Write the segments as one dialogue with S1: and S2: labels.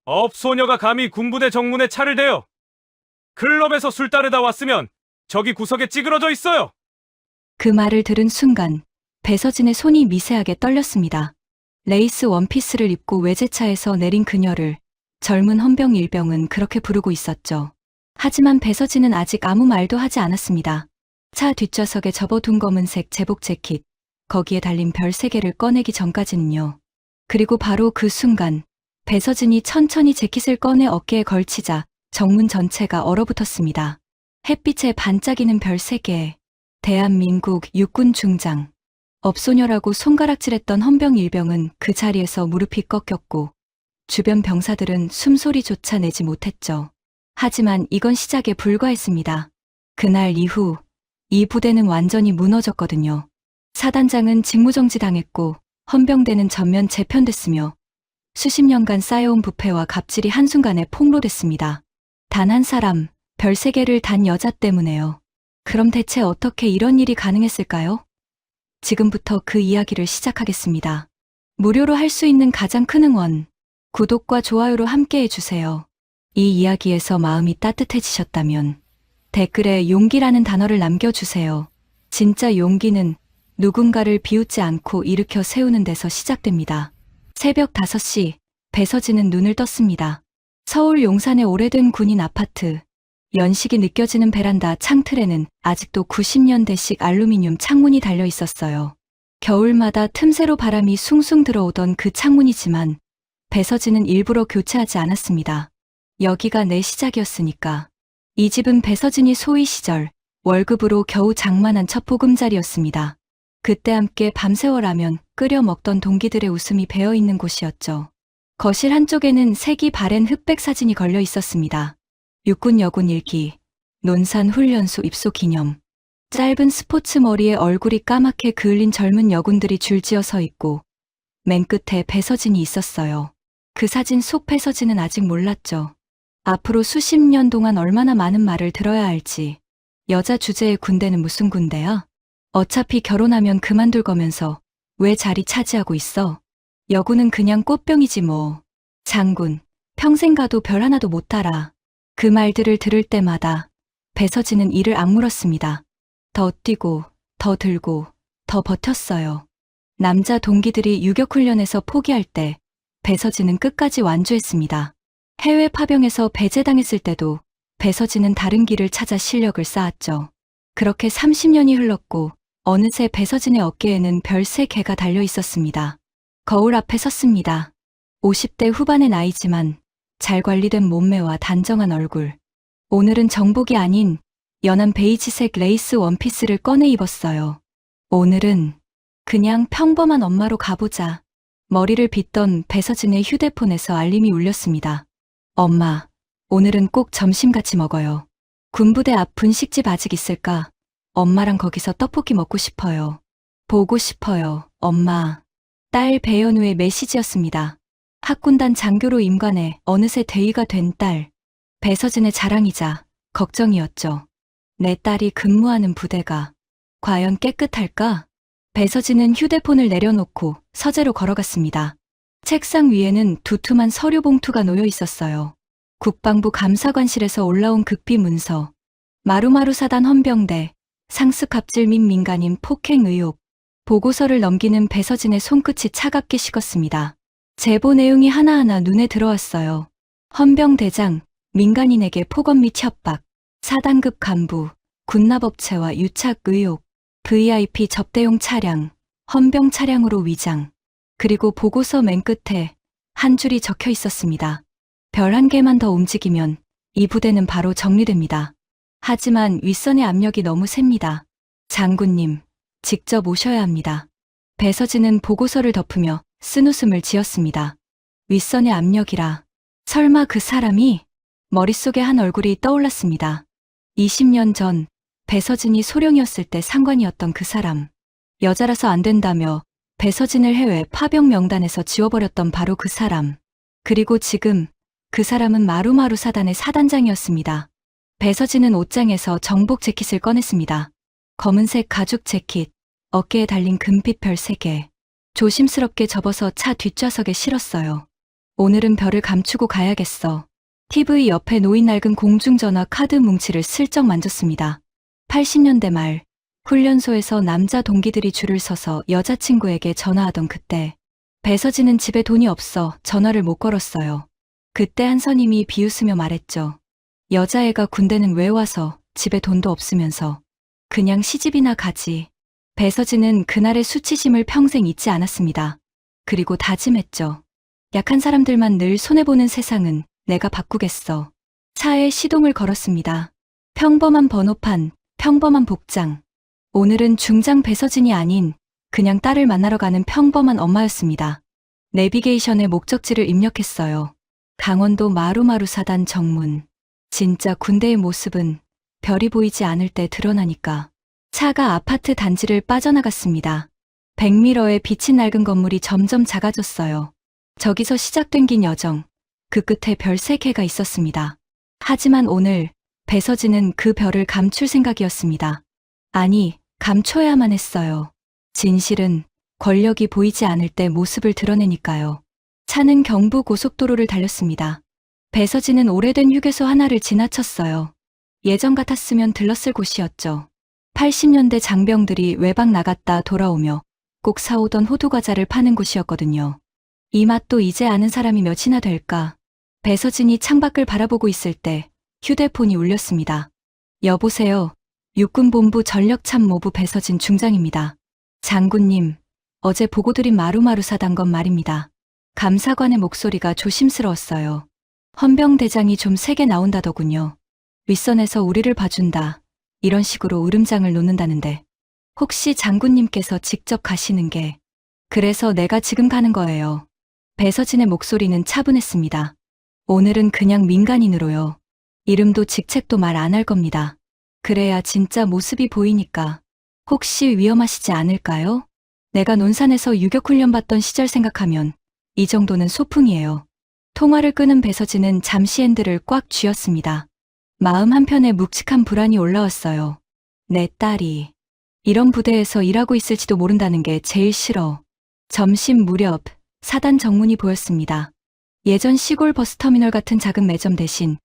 S1: 업소녀가 감히 군부대 정문에 차를 대요. 클럽에서 술 따르다 왔으면 저기 구석에 찌그러져 있어요.
S2: 그 말을 들은 순간 배서진의 손이 미세하게 떨렸습니다. 레이스 원피스를 입고 외제차에서 내린 그녀를 젊은 헌병 일병은 그렇게 부르고 있었죠. 하지만 배서진은 아직 아무 말도 하지 않았습니다. 차 뒷좌석에 접어둔 검은색 제복 재킷, 거기에 달린 별 3개를 꺼내기 전까지는요. 그리고 바로 그 순간 배서진이 천천히 재킷을 꺼내 어깨에 걸치자 정문 전체가 얼어붙었습니다. 햇빛에 반짝이는 별 3개, 대한민국 육군 중장. 업소녀라고 손가락질했던 헌병 일병은 그 자리에서 무릎이 꺾였고 주변 병사들은 숨소리조차 내지 못했죠. 하지만 이건 시작에 불과했습니다. 그날 이후 이 부대는 완전히 무너졌거든요. 사단장은 직무정지 당했고 헌병대는 전면 재편됐으며 수십 년간 쌓여온 부패와 갑질이 한순간에 폭로됐습니다. 단 한 사람, 별 3개를 단 여자 때문에요. 그럼 대체 어떻게 이런 일이 가능했을까요? 지금부터 그 이야기를 시작하겠습니다. 무료로 할 수 있는 가장 큰 응원, 구독과 좋아요로 함께 해주세요. 이 이야기에서 마음이 따뜻해지셨다면 댓글에 용기라는 단어를 남겨주세요. 진짜 용기는 누군가를 비웃지 않고 일으켜 세우는 데서 시작됩니다. 새벽 5시, 배서진은 눈을 떴습니다. 서울 용산의 오래된 군인 아파트. 연식이 느껴지는 베란다 창틀에는 아직도 90년대식 알루미늄 창문이 달려 있었어요. 겨울마다 틈새로 바람이 숭숭 들어오던 그 창문이지만 배서진은 일부러 교체하지 않았습니다. 여기가 내 시작이었으니까. 이 집은 배서진이 소위 시절 월급으로 겨우 장만한 첫 보금자리였습니다. 그때 함께 밤새워 라면 끓여 먹던 동기들의 웃음이 배어있는 곳이었죠. 거실 한쪽에는 색이 바랜 흑백 사진이 걸려 있었습니다. 육군 여군 일기, 논산 훈련소 입소 기념. 짧은 스포츠 머리에 얼굴이 까맣게 그을린 젊은 여군들이 줄지어 서 있고 맨 끝에 배서진이 있었어요. 그 사진 속 배서진은 아직 몰랐죠. 앞으로 수십 년 동안 얼마나 많은 말을 들어야 할지. 여자 주제의 군대는 무슨 군대야? 어차피 결혼하면 그만둘 거면서 왜 자리 차지하고 있어? 여군은 그냥 꽃병이지 뭐. 장군, 평생 가도 별 하나도 못 달아. 그 말들을 들을 때마다 배서진은 이를 악물었습니다. 더 뛰고, 더 들고, 더 버텼어요. 남자 동기들이 유격훈련에서 포기할 때 배서진은 끝까지 완주했습니다. 해외 파병에서 배제당했을 때도 배서진은 다른 길을 찾아 실력을 쌓았죠. 그렇게 30년이 흘렀고 어느새 배서진의 어깨에는 별 3개가 달려 있었습니다. 거울 앞에 섰습니다. 50대 후반의 나이지만 잘 관리된 몸매와 단정한 얼굴. 오늘은 정복이 아닌 연한 베이지색 레이스 원피스를 꺼내 입었어요. 오늘은 그냥 평범한 엄마로 가보자. 머리를 빗던 배서진의 휴대폰에서 알림이 울렸습니다. 엄마, 오늘은 꼭 점심 같이 먹어요. 군부대 앞 분식집 아직 있을까? 엄마랑 거기서 떡볶이 먹고 싶어요. 보고 싶어요, 엄마. 딸 배연우의 메시지였습니다. 학군단 장교로 임관해 어느새 대위가 된 딸. 배서진의 자랑이자 걱정이었죠. 내 딸이 근무하는 부대가 과연 깨끗할까? 배서진은 휴대폰을 내려놓고 서재로 걸어갔습니다. 책상 위에는 두툼한 서류 봉투가 놓여 있었어요. 국방부 감사관실에서 올라온 극비 문서, 마루마루 사단 헌병대, 상습 갑질 및 민간인 폭행 의혹. 보고서를 넘기는 배서진의 손끝이 차갑게 식었습니다. 제보 내용이 하나하나 눈에 들어왔어요. 헌병대장, 민간인에게 폭언 및 협박, 사단급 간부, 군납업체와 유착 의혹, VIP 접대용 차량, 헌병 차량으로 위장. 그리고 보고서 맨 끝에 한 줄이 적혀 있었습니다. 별 1개만 더 움직이면 이 부대는 바로 정리됩니다. 하지만 윗선의 압력이 너무 셉니다. 장군님, 직접 오셔야 합니다. 배서진은 보고서를 덮으며 쓴웃음을 지었습니다. 윗선의 압력이라. 설마 그 사람이? 머릿속에 한 얼굴이 떠올랐습니다. 20년 전 배서진이 소령이었을 때 상관이었던 그 사람. 여자라서 안 된다며 배서진을 해외 파병 명단에서 지워버렸던 바로 그 사람. 그리고 지금 그 사람은 마루마루 사단의 사단장이었습니다. 배서진은 옷장에서 정복 재킷을 꺼냈습니다. 검은색 가죽 재킷, 어깨에 달린 금빛 별 3개. 조심스럽게 접어서 차 뒷좌석에 실었어요. 오늘은 별을 감추고 가야겠어. TV 옆에 놓인 낡은 공중전화 카드 뭉치를 슬쩍 만졌습니다. 80년대 말, 훈련소에서 남자 동기들이 줄을 서서 여자친구에게 전화하던 그때, 배서진은 집에 돈이 없어 전화를 못 걸었어요. 그때 한 선임이 비웃으며 말했죠. 여자애가 군대는 왜 와서 집에 돈도 없으면서 그냥 시집이나 가지. 배서진은 그날의 수치심을 평생 잊지 않았습니다. 그리고 다짐했죠. 약한 사람들만 늘 손해보는 세상은 내가 바꾸겠어. 차에 시동을 걸었습니다. 평범한 번호판, 평범한 복장. 오늘은 중장 배서진이 아닌 그냥 딸을 만나러 가는 평범한 엄마였습니다. 내비게이션에 목적지를 입력했어요. 강원도 마루마루 사단 정문. 진짜 군대의 모습은 별이 보이지 않을 때 드러나니까. 차가 아파트 단지를 빠져나갔습니다. 100m의 빛이 낡은 건물이 점점 작아졌어요. 저기서 시작된 긴 여정, 그 끝에 별 3개가 있었습니다. 하지만 오늘 배서진은 그 별을 감출 생각이었습니다. 아니, 감춰야만 했어요. 진실은 권력이 보이지 않을 때 모습을 드러내니까요. 차는 경부 고속도로를 달렸습니다. 배서진은 오래된 휴게소 하나를 지나쳤어요. 예전 같았으면 들렀을 곳이었죠. 80년대 장병들이 외박 나갔다 돌아오며 꼭 사오던 호두과자를 파는 곳이었거든요. 이 맛도 이제 아는 사람이 몇이나 될까. 배서진이 창밖을 바라보고 있을 때 휴대폰이 울렸습니다. 여보세요. 육군본부 전력참모부 배서진 중장입니다. 장군님, 어제 보고드린 마루마루 사단건 말입니다. 감사관의 목소리가 조심스러웠어요. 헌병대장이 좀 세게 나온다더군요. 윗선에서 우리를 봐준다. 이런 식으로 으름장을 놓는다는데 혹시 장군님께서 직접 가시는 게 그래서 내가 지금 가는 거예요. 배서진의 목소리는 차분했습니다. 오늘은 그냥 민간인으로요. 이름도 직책도 말 안 할 겁니다. 그래야 진짜 모습이 보이니까. 혹시 위험하시지 않을까요? 내가 논산에서 유격훈련 받던 시절 생각하면 이 정도는 소풍이에요. 통화를 끊은 배서진은 잠시 핸들을 꽉 쥐었습니다. 마음 한편에 묵직한 불안이 올라왔어요. 내 딸이 이런 부대에서 일하고 있을지도 모른다는 게 제일 싫어. 점심 무렵 사단 정문이 보였습니다. 예전 시골 버스터미널 같은 작은 매점 대신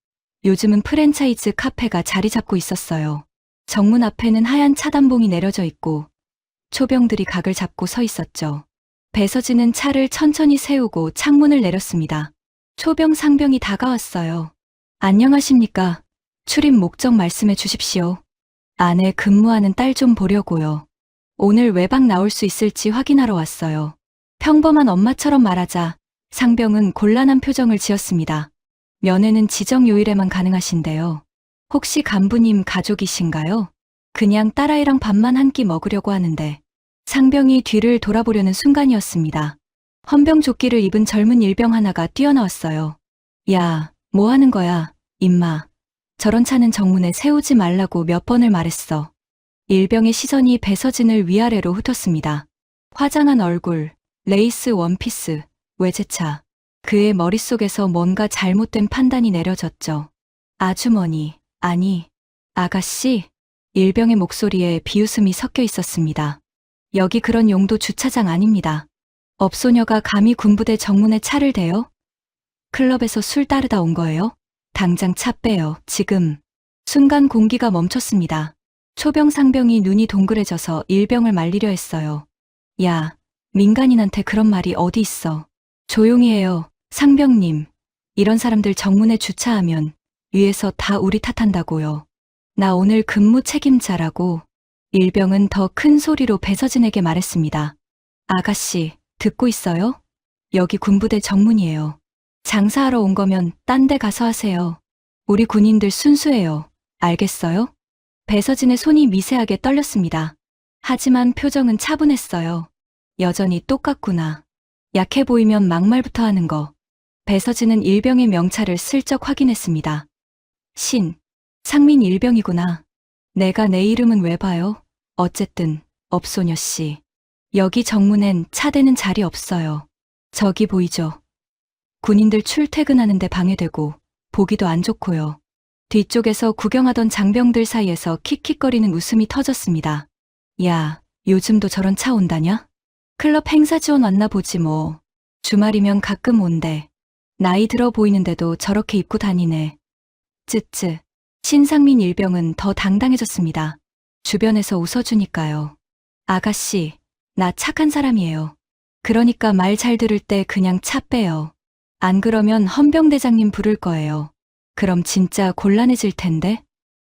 S2: 요즘은 프랜차이즈 카페가 자리 잡고 있었어요. 정문 앞에는 하얀 차단봉이 내려져 있고 초병들이 각을 잡고 서 있었죠. 배서진은 차를 천천히 세우고 창문을 내렸습니다. 초병 상병이 다가왔어요. 안녕하십니까. 출입 목적 말씀해 주십시오. 안에 근무하는 딸 좀 보려고요. 오늘 외박 나올 수 있을지 확인하러 왔어요. 평범한 엄마처럼 말하자 상병은 곤란한 표정을 지었습니다. 면회는 지정 요일에만 가능하신데요. 혹시 간부님 가족이신가요? 그냥 딸아이랑 밥만 한 끼 먹으려고 하는데. 상병이 뒤를 돌아보려는 순간이었습니다. 헌병 조끼를 입은 젊은 일병 하나가 뛰어나왔어요. 야, 뭐 하는 거야, 임마. 저런 차는 정문에 세우지 말라고 몇 번을 말했어. 일병의 시선이 배서진을 위아래로 훑었습니다. 화장한 얼굴, 레이스 원피스, 외제차. 그의 머릿속에서 뭔가 잘못된 판단이 내려졌죠. 아주머니, 아니, 아가씨. 일병의 목소리에 비웃음이 섞여 있었습니다. 여기 그런 용도 주차장 아닙니다. 업소녀가 감히 군부대 정문에 차를 대요? 클럽에서 술 따르다 온 거예요? 당장 차 빼요, 지금. 순간 공기가 멈췄습니다. 초병 상병이 눈이 동그래져서 일병을 말리려 했어요. 야, 민간인한테 그런 말이 어디 있어. 조용히 해요, 상병님. 이런 사람들 정문에 주차하면 위에서 다 우리 탓한다고요. 나 오늘 근무 책임자라고. 일병은 더 큰 소리로 배서진에게 말했습니다. 아가씨, 듣고 있어요? 여기 군부대 정문이에요. 장사하러 온 거면 딴 데 가서 하세요. 우리 군인들 순수해요. 알겠어요? 배서진의 손이 미세하게 떨렸습니다. 하지만 표정은 차분했어요. 여전히 똑같구나. 약해 보이면 막말부터 하는 거. 배서진은 일병의 명찰을 슬쩍 확인했습니다. 상민 일병이구나. 내가 내 이름은 왜 봐요? 어쨌든 업소녀 씨. 여기 정문엔 차 대는 자리 없어요. 저기 보이죠? 군인들 출퇴근하는데 방해되고 보기도 안 좋고요. 뒤쪽에서 구경하던 장병들 사이에서 킥킥거리는 웃음이 터졌습니다. 야, 요즘도 저런 차 온다냐? 클럽 행사 지원 왔나 보지 뭐. 주말이면 가끔 온대. 나이 들어 보이는데도 저렇게 입고 다니네. 쯔쯔. 신상민 일병은 더 당당해졌습니다. 주변에서 웃어주니까요. 아가씨, 나 착한 사람이에요. 그러니까 말 잘 들을 때 그냥 차 빼요. 안 그러면 헌병대장님 부를 거예요. 그럼 진짜 곤란해질 텐데?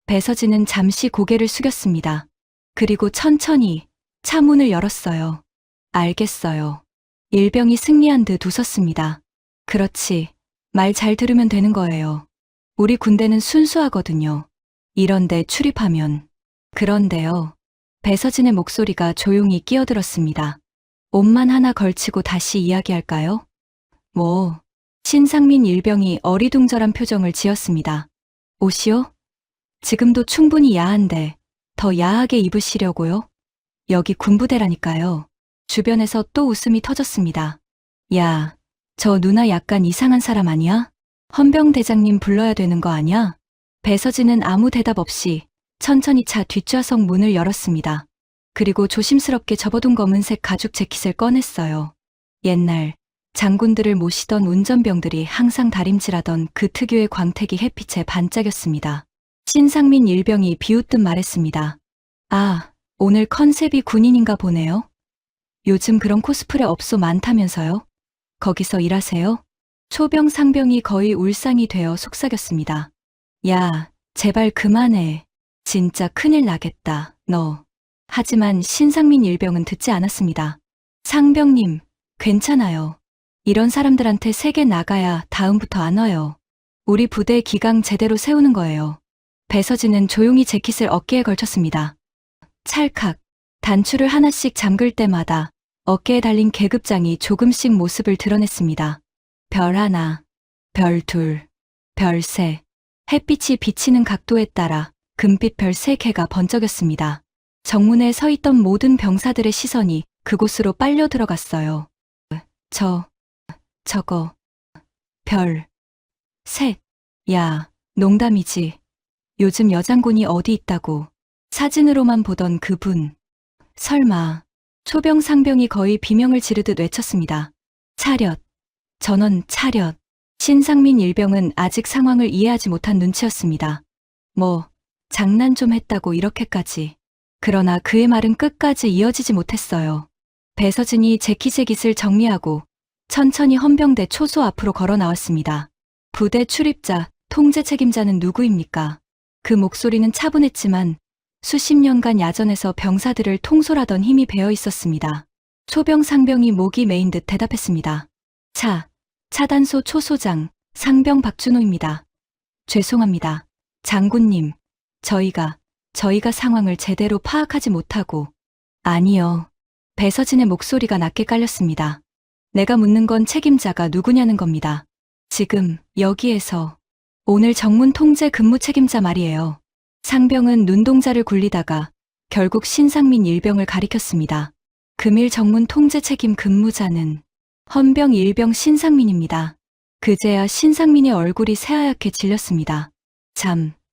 S2: 배서진은 잠시 고개를 숙였습니다. 그리고 천천히 차 문을 열었어요. 알겠어요. 일병이 승리한 듯 웃었습니다. 그렇지. 말 잘 들으면 되는 거예요. 우리 군대는 순수하거든요. 이런데 출입하면. 그런데요. 배서진의 목소리가 조용히 끼어들었습니다. 옷만 하나 걸치고 다시 이야기할까요? 뭐. 신상민 일병이 어리둥절한 표정을 지었습니다. 옷이요? 지금도 충분히 야한데 더 야하게 입으시려고요? 여기 군부대라니까요. 주변에서 또 웃음이 터졌습니다. 야, 저 누나 약간 이상한 사람 아니야? 헌병대장님 불러야 되는 거 아냐? 배서진은 아무 대답 없이 천천히 차 뒷좌석 문을 열었습니다. 그리고 조심스럽게 접어둔 검은색 가죽 재킷을 꺼냈어요. 옛날 장군들을 모시던 운전병들이 항상 다림질하던 그 특유의 광택이 햇빛에 반짝였습니다. 신상민 일병이 비웃듯 말했습니다. 아, 오늘 컨셉이 군인인가 보네요. 요즘 그런 코스프레 업소 많다면서요? 거기서 일하세요? 초병 상병이 거의 울상이 되어 속삭였습니다. 야, 제발 그만해. 진짜 큰일 나겠다, 너. 하지만 신상민 일병은 듣지 않았습니다. 상병님, 괜찮아요. 이런 사람들한테 세게 나가야 다음부터 안 와요. 우리 부대 기강 제대로 세우는 거예요. 배서진은 조용히 재킷을 어깨에 걸쳤습니다. 찰칵, 단추를 하나씩 잠글 때마다 어깨에 달린 계급장이 조금씩 모습을 드러냈습니다. 별 하나, 별 둘, 별 셋. 햇빛이 비치는 각도에 따라 금빛 별 3개가 번쩍였습니다. 정문에 서 있던 모든 병사들의 시선이 그곳으로 빨려 들어갔어요. 저거, 별, 셋. 야, 농담이지. 요즘 여장군이 어디 있다고. 사진으로만 보던 그분. 설마. 초병 상병이 거의 비명을 지르듯 외쳤습니다. 차렷. 전원 차렷. 신상민 일병은 아직 상황을 이해하지 못한 눈치였습니다. 뭐, 장난 좀 했다고 이렇게까지. 그러나 그의 말은 끝까지 이어지지 못했어요. 배서진이 재킷을 정리하고 천천히 헌병대 초소 앞으로 걸어 나왔습니다. 부대 출입자, 통제 책임자는 누구입니까? 그 목소리는 차분했지만 수십 년간 야전에서 병사들을 통솔하던 힘이 배어 있었습니다. 초병 상병이 목이 메인 듯 대답했습니다. 차단소 초소장, 상병 박준호입니다. 죄송합니다. 장군님, 저희가 상황을 제대로 파악하지 못하고. 아니요. 배서진의 목소리가 낮게 깔렸습니다. 내가 묻는 건 책임자가 누구냐는 겁니다. 지금 여기에서. 오늘 정문 통제 근무 책임자 말이에요. 상병은 눈동자를 굴리다가 결국 신상민 일병을 가리켰습니다. 금일 정문 통제 책임 근무자는 헌병 일병 신상민입니다. 그제야 신상민의 얼굴이 새하얗게 질렸습니다.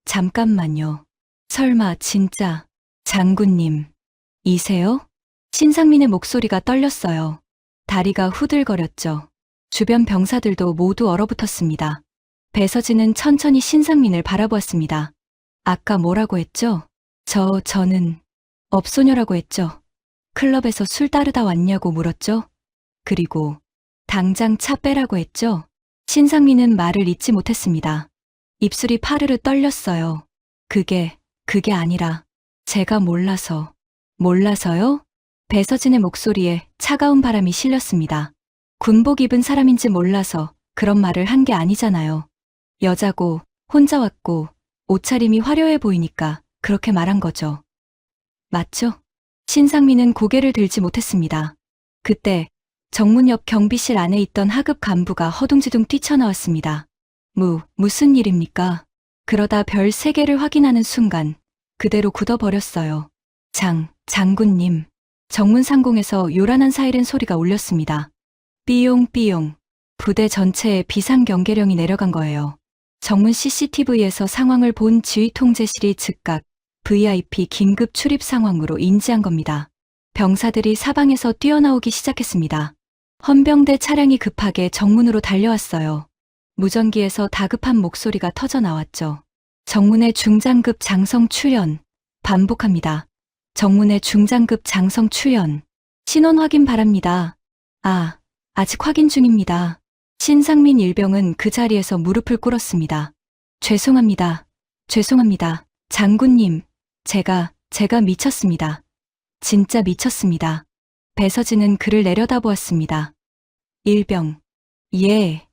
S2: 잠깐만요. 설마 진짜 장군님 이세요? 신상민의 목소리가 떨렸어요. 다리가 후들거렸죠. 주변 병사들도 모두 얼어붙었습니다. 배서진은 천천히 신상민을 바라보았습니다. 아까 뭐라고 했죠? 저는 업소녀라고 했죠. 클럽에서 술 따르다 왔냐고 물었죠. 그리고 당장 차 빼라고 했죠. 신상민은 말을 잇지 못했습니다. 입술이 파르르 떨렸어요. 그게 아니라 제가 몰라서. 몰라서요? 배서진의 목소리에 차가운 바람이 실렸습니다. 군복 입은 사람인지 몰라서 그런 말을 한 게 아니잖아요. 여자고 혼자 왔고 옷차림이 화려해 보이니까 그렇게 말한 거죠. 맞죠? 신상민은 고개를 들지 못했습니다. 그때 정문 옆 경비실 안에 있던 하급 간부가 허둥지둥 뛰쳐나왔습니다. 무슨 일입니까? 그러다 별 3개를 확인하는 순간 그대로 굳어버렸어요. 장군님. 정문 상공에서 요란한 사이렌 소리가 울렸습니다. 삐용삐용. 부대 전체에 비상경계령이 내려간 거예요. 정문 CCTV에서 상황을 본 지휘통제실이 즉각 VIP 긴급 출입 상황으로 인지한 겁니다. 병사들이 사방에서 뛰어나오기 시작했습니다. 헌병대 차량이 급하게 정문으로 달려왔어요. 무전기에서 다급한 목소리가 터져 나왔죠. 정문의 중장급 장성 출연. 반복합니다. 정문의 중장급 장성 출연. 신원 확인 바랍니다. 아직 확인 중입니다. 신상민 일병은 그 자리에서 무릎을 꿇었습니다. 죄송합니다. 장군님, 제가 미쳤습니다. 진짜 미쳤습니다. 배서진은 그를 내려다보았습니다. 일병. 예.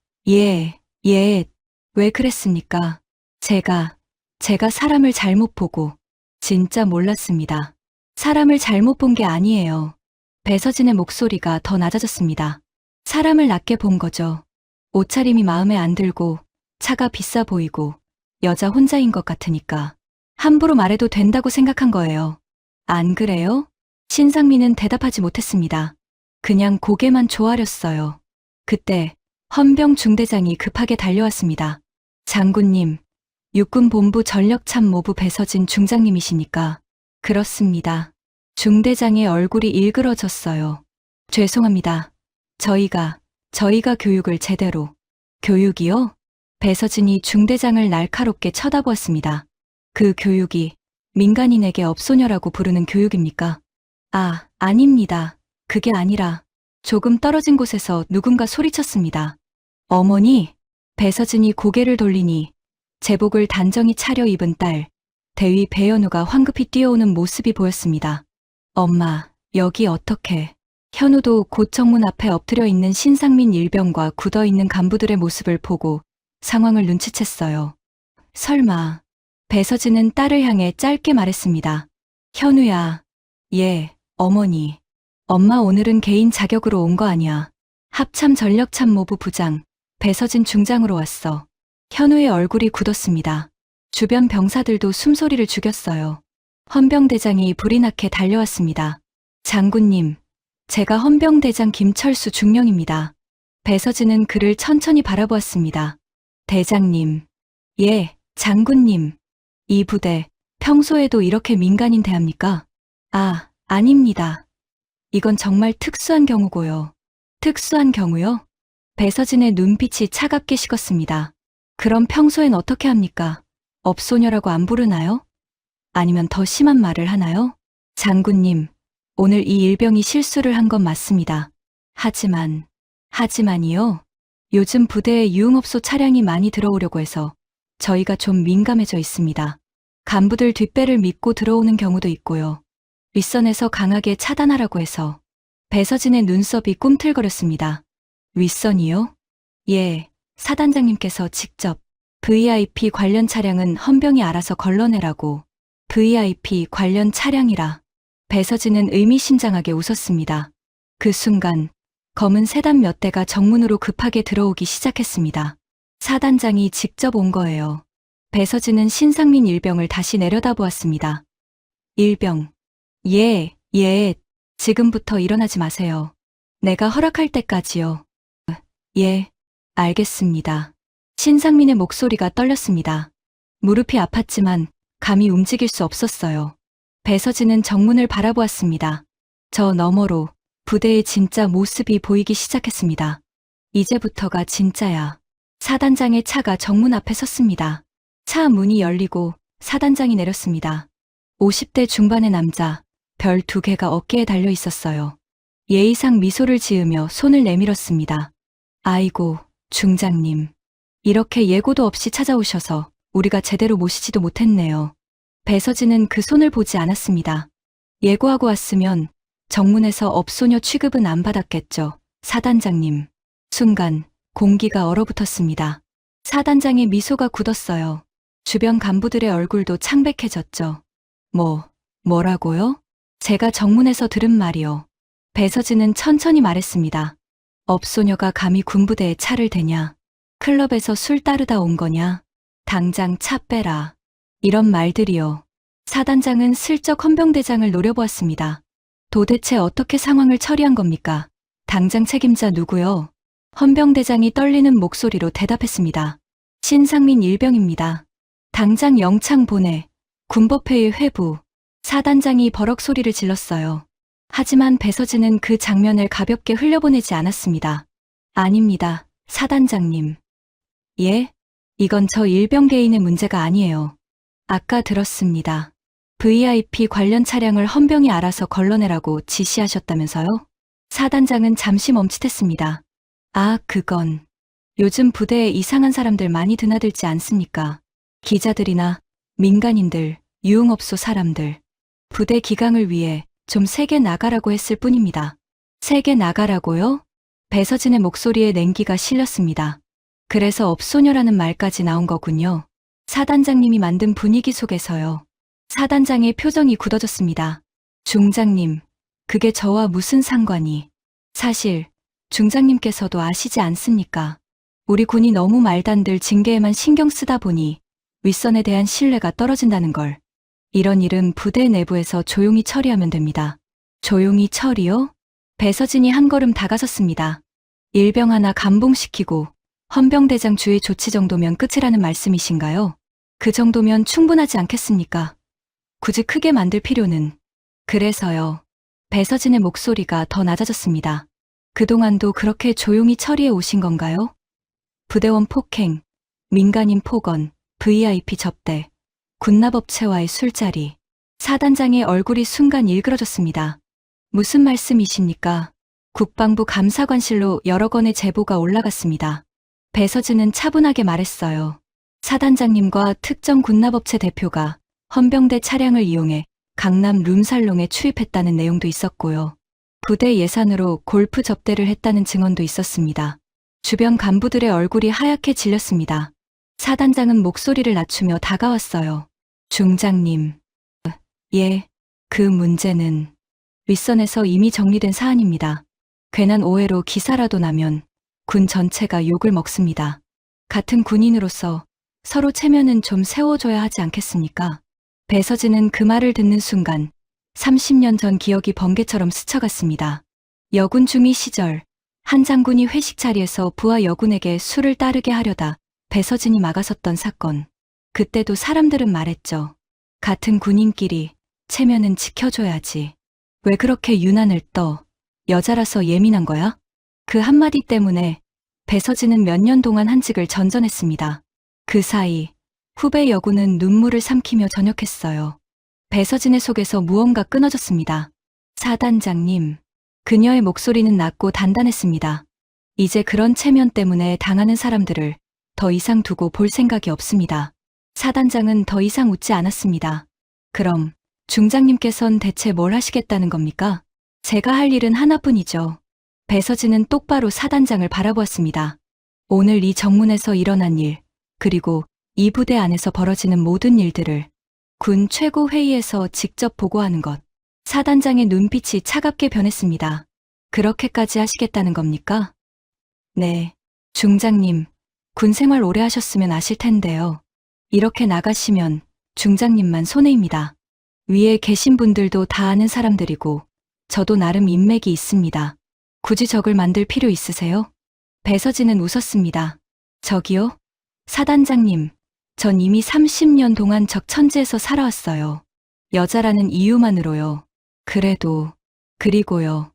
S2: 왜 그랬습니까? 제가 사람을 잘못 보고 진짜 몰랐습니다. 사람을 잘못 본 게 아니에요. 배서진의 목소리가 더 낮아졌습니다. 사람을 낮게 본 거죠. 옷차림이 마음에 안 들고 차가 비싸 보이고 여자 혼자인 것 같으니까 함부로 말해도 된다고 생각한 거예요. 안 그래요? 신상민은 대답하지 못했습니다. 그냥 고개만 조아렸어요. 그때 헌병 중대장이 급하게 달려왔습니다. 장군님, 육군본부 전력참모부 배서진 중장님이시니까. 그렇습니다. 중대장의 얼굴이 일그러졌어요. 죄송합니다. 저희가 교육을 제대로. 교육이요? 배서진이 중대장을 날카롭게 쳐다보았습니다. 그 교육이 민간인에게 업소녀라고 부르는 교육입니까? 아닙니다. 그게 아니라 조금 떨어진 곳에서 누군가 소리쳤습니다. 어머니? 배서진이 고개를 돌리니 제복을 단정히 차려 입은 딸, 대위 배현우가 황급히 뛰어오는 모습이 보였습니다. 엄마, 여기 어떻게? 현우도 곧 정문 앞에 엎드려 있는 신상민 일병과 굳어있는 간부들의 모습을 보고 상황을 눈치챘어요. 설마. 배서진은 딸을 향해 짧게 말했습니다. 현우야. 예, 어머니. 엄마 오늘은 개인 자격으로 온 거 아니야. 합참 전력참모부 부장, 배서진 중장으로 왔어. 현우의 얼굴이 굳었습니다. 주변 병사들도 숨소리를 죽였어요. 헌병대장이 불이 나게 달려왔습니다. 장군님, 제가 헌병대장 김철수 중령입니다. 배서진은 그를 천천히 바라보았습니다. 대장님. 예, 장군님. 이 부대, 평소에도 이렇게 민간인 대합니까? 아닙니다. 이건 정말 특수한 경우고요. 특수한 경우요? 배서진의 눈빛이 차갑게 식었습니다. 그럼 평소엔 어떻게 합니까? 업소녀라고 안 부르나요? 아니면 더 심한 말을 하나요? 장군님, 오늘 이 일병이 실수를 한 건 맞습니다. 하지만이요? 요즘 부대에 유흥업소 차량이 많이 들어오려고 해서 저희가 좀 민감해져 있습니다. 간부들 뒷배를 믿고 들어오는 경우도 있고요. 윗선에서 강하게 차단하라고 해서. 배서진의 눈썹이 꿈틀거렸습니다. 윗선이요? 예, 사단장님께서 직접 VIP 관련 차량은 헌병이 알아서 걸러내라고. VIP 관련 차량이라. 배서진은 의미심장하게 웃었습니다. 그 순간 검은 세단 몇 대가 정문으로 급하게 들어오기 시작했습니다. 사단장이 직접 온 거예요. 배서진은 신상민 일병을 다시 내려다보았습니다. 일병. 예, 지금부터 일어나지 마세요. 내가 허락할 때까지요. 예, 알겠습니다. 신상민의 목소리가 떨렸습니다. 무릎이 아팠지만 감히 움직일 수 없었어요. 배서진은 정문을 바라보았습니다. 저 너머로 부대의 진짜 모습이 보이기 시작했습니다. 이제부터가 진짜야. 사단장의 차가 정문 앞에 섰습니다. 차 문이 열리고 사단장이 내렸습니다. 50대 중반의 남자, 별 2개가 어깨에 달려 있었어요. 예의상 미소를 지으며 손을 내밀었습니다. 아이고, 중장님. 이렇게 예고도 없이 찾아오셔서 우리가 제대로 모시지도 못했네요. 배서진은 그 손을 보지 않았습니다. 예고하고 왔으면 정문에서 업소녀 취급은 안 받았겠죠. 사단장님. 순간 공기가 얼어붙었습니다. 사단장의 미소가 굳었어요. 주변 간부들의 얼굴도 창백해졌죠. 뭐라고요? 제가 정문에서 들은 말이요. 배서진은 천천히 말했습니다. 업소녀가 감히 군부대에 차를 대냐? 클럽에서 술 따르다 온 거냐? 당장 차 빼라. 이런 말들이요. 사단장은 슬쩍 헌병대장을 노려보았습니다. 도대체 어떻게 상황을 처리한 겁니까? 당장 책임자 누구요? 헌병대장이 떨리는 목소리로 대답했습니다. 신상민 일병입니다. 당장 영창 보내. 군법회의 회부. 사단장이 버럭 소리를 질렀어요. 하지만 배서진은 그 장면을 가볍게 흘려보내지 않았습니다. 아닙니다, 사단장님. 예? 이건 저 일병 개인의 문제가 아니에요. 아까 들었습니다. VIP 관련 차량을 헌병이 알아서 걸러내라고 지시하셨다면서요? 사단장은 잠시 멈칫했습니다. 아, 그건. 요즘 부대에 이상한 사람들 많이 드나들지 않습니까? 기자들이나 민간인들, 유흥업소 사람들. 부대 기강을 위해 좀 세게 나가라고 했을 뿐입니다. 세게 나가라고요? 배서진의 목소리에 냉기가 실렸습니다. 그래서 업소녀라는 말까지 나온 거군요. 사단장님이 만든 분위기 속에서요. 사단장의 표정이 굳어졌습니다. 중장님, 그게 저와 무슨 상관이? 사실 중장님께서도 아시지 않습니까? 우리 군이 너무 말단들 징계에만 신경 쓰다 보니 윗선에 대한 신뢰가 떨어진다는 걸. 이런 일은 부대 내부에서 조용히 처리하면 됩니다. 조용히 처리요? 배서진이 한 걸음 다가섰습니다. 일병 하나 감봉시키고 헌병대장 주의 조치 정도면 끝이라는 말씀이신가요? 그 정도면 충분하지 않겠습니까? 굳이 크게 만들 필요는. 그래서요. 배서진의 목소리가 더 낮아졌습니다. 그동안도 그렇게 조용히 처리해 오신 건가요? 부대원 폭행, 민간인 폭언, VIP 접대, 군납업체와의 술자리. 사단장의 얼굴이 순간 일그러졌습니다. 무슨 말씀이십니까? 국방부 감사관실로 여러 건의 제보가 올라갔습니다. 배서진은 차분하게 말했어요. 사단장님과 특정 군납업체 대표가 헌병대 차량을 이용해 강남 룸살롱에 출입했다는 내용도 있었고요. 부대 예산으로 골프 접대를 했다는 증언도 있었습니다. 주변 간부들의 얼굴이 하얗게 질렸습니다. 사단장은 목소리를 낮추며 다가왔어요. 중장님. 예, 그 문제는 윗선에서 이미 정리된 사안입니다. 괜한 오해로 기사라도 나면 군 전체가 욕을 먹습니다. 같은 군인으로서 서로 체면은 좀 세워줘야 하지 않겠습니까? 배서진은 그 말을 듣는 순간 30년 전 기억이 번개처럼 스쳐갔습니다. 여군 중위 시절 한 장군이 회식 자리에서 부하 여군에게 술을 따르게 하려다 배서진이 막아섰던 사건. 그때도 사람들은 말했죠. 같은 군인끼리 체면은 지켜줘야지. 왜 그렇게 유난을 떠? 여자라서 예민한 거야? 그 한마디 때문에 배서진은 몇 년 동안 한직을 전전했습니다. 그 사이 후배 여군은 눈물을 삼키며 전역했어요. 배서진의 속에서 무언가 끊어졌습니다. 사단장님. 그녀의 목소리는 낮고 단단했습니다. 이제 그런 체면 때문에 당하는 사람들을 더 이상 두고 볼 생각이 없습니다. 사단장은 더 이상 웃지 않았습니다. 그럼 중장님께선 대체 뭘 하시겠다는 겁니까? 제가 할 일은 하나뿐이죠. 배서진은 똑바로 사단장을 바라보았습니다. 오늘 이 정문에서 일어난 일, 그리고 이 부대 안에서 벌어지는 모든 일들을 군 최고회의에서 직접 보고하는 것. 사단장의 눈빛이 차갑게 변했습니다. 그렇게까지 하시겠다는 겁니까? 네, 중장님, 군 생활 오래 하셨으면 아실 텐데요. 이렇게 나가시면 중장님만 손해입니다. 위에 계신 분들도 다 아는 사람들이고 저도 나름 인맥이 있습니다. 굳이 적을 만들 필요 있으세요? 배서진은 웃었습니다. 적이요? 사단장님, 전 이미 30년 동안 적 천지에서 살아왔어요. 여자라는 이유만으로요. 그리고요.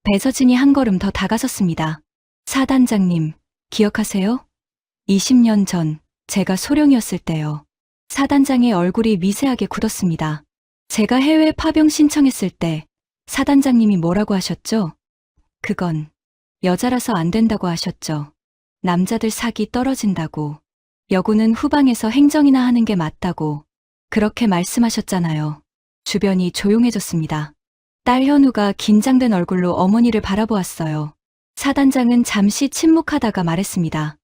S2: 배서진이 한 걸음 더 다가섰습니다. 사단장님, 기억하세요? 20년 전 제가 소령이었을 때요. 사단장의 얼굴이 미세하게 굳었습니다. 제가 해외 파병 신청했을 때 사단장님이 뭐라고 하셨죠? 그건 여자라서 안 된다고 하셨죠. 남자들 사기 떨어진다고. 여군은 후방에서 행정이나 하는 게 맞다고. 그렇게 말씀하셨잖아요. 주변이 조용해졌습니다. 딸 현우가 긴장된 얼굴로 어머니를 바라보았어요. 사단장은 잠시 침묵하다가 말했습니다.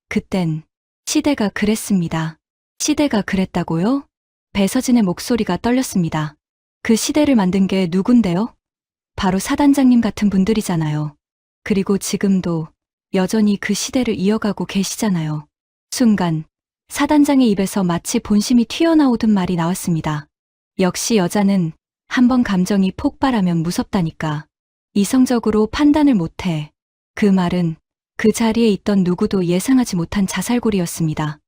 S2: 그땐 시대가 그랬습니다. 시대가 그랬다고요? 배서진의 목소리가 떨렸습니다. 그 시대를 만든 게 누군데요? 바로 사단장님 같은 분들이잖아요. 그리고 지금도 여전히 그 시대를 이어가고 계시잖아요. 순간 사단장의 입에서 마치 본심이 튀어나오듯 말이 나왔습니다. 역시 여자는 한번 감정이 폭발하면 무섭다니까. 이성적으로 판단을 못해. 그 말은 그 자리에 있던 누구도 예상하지 못한 자살골이었습니다.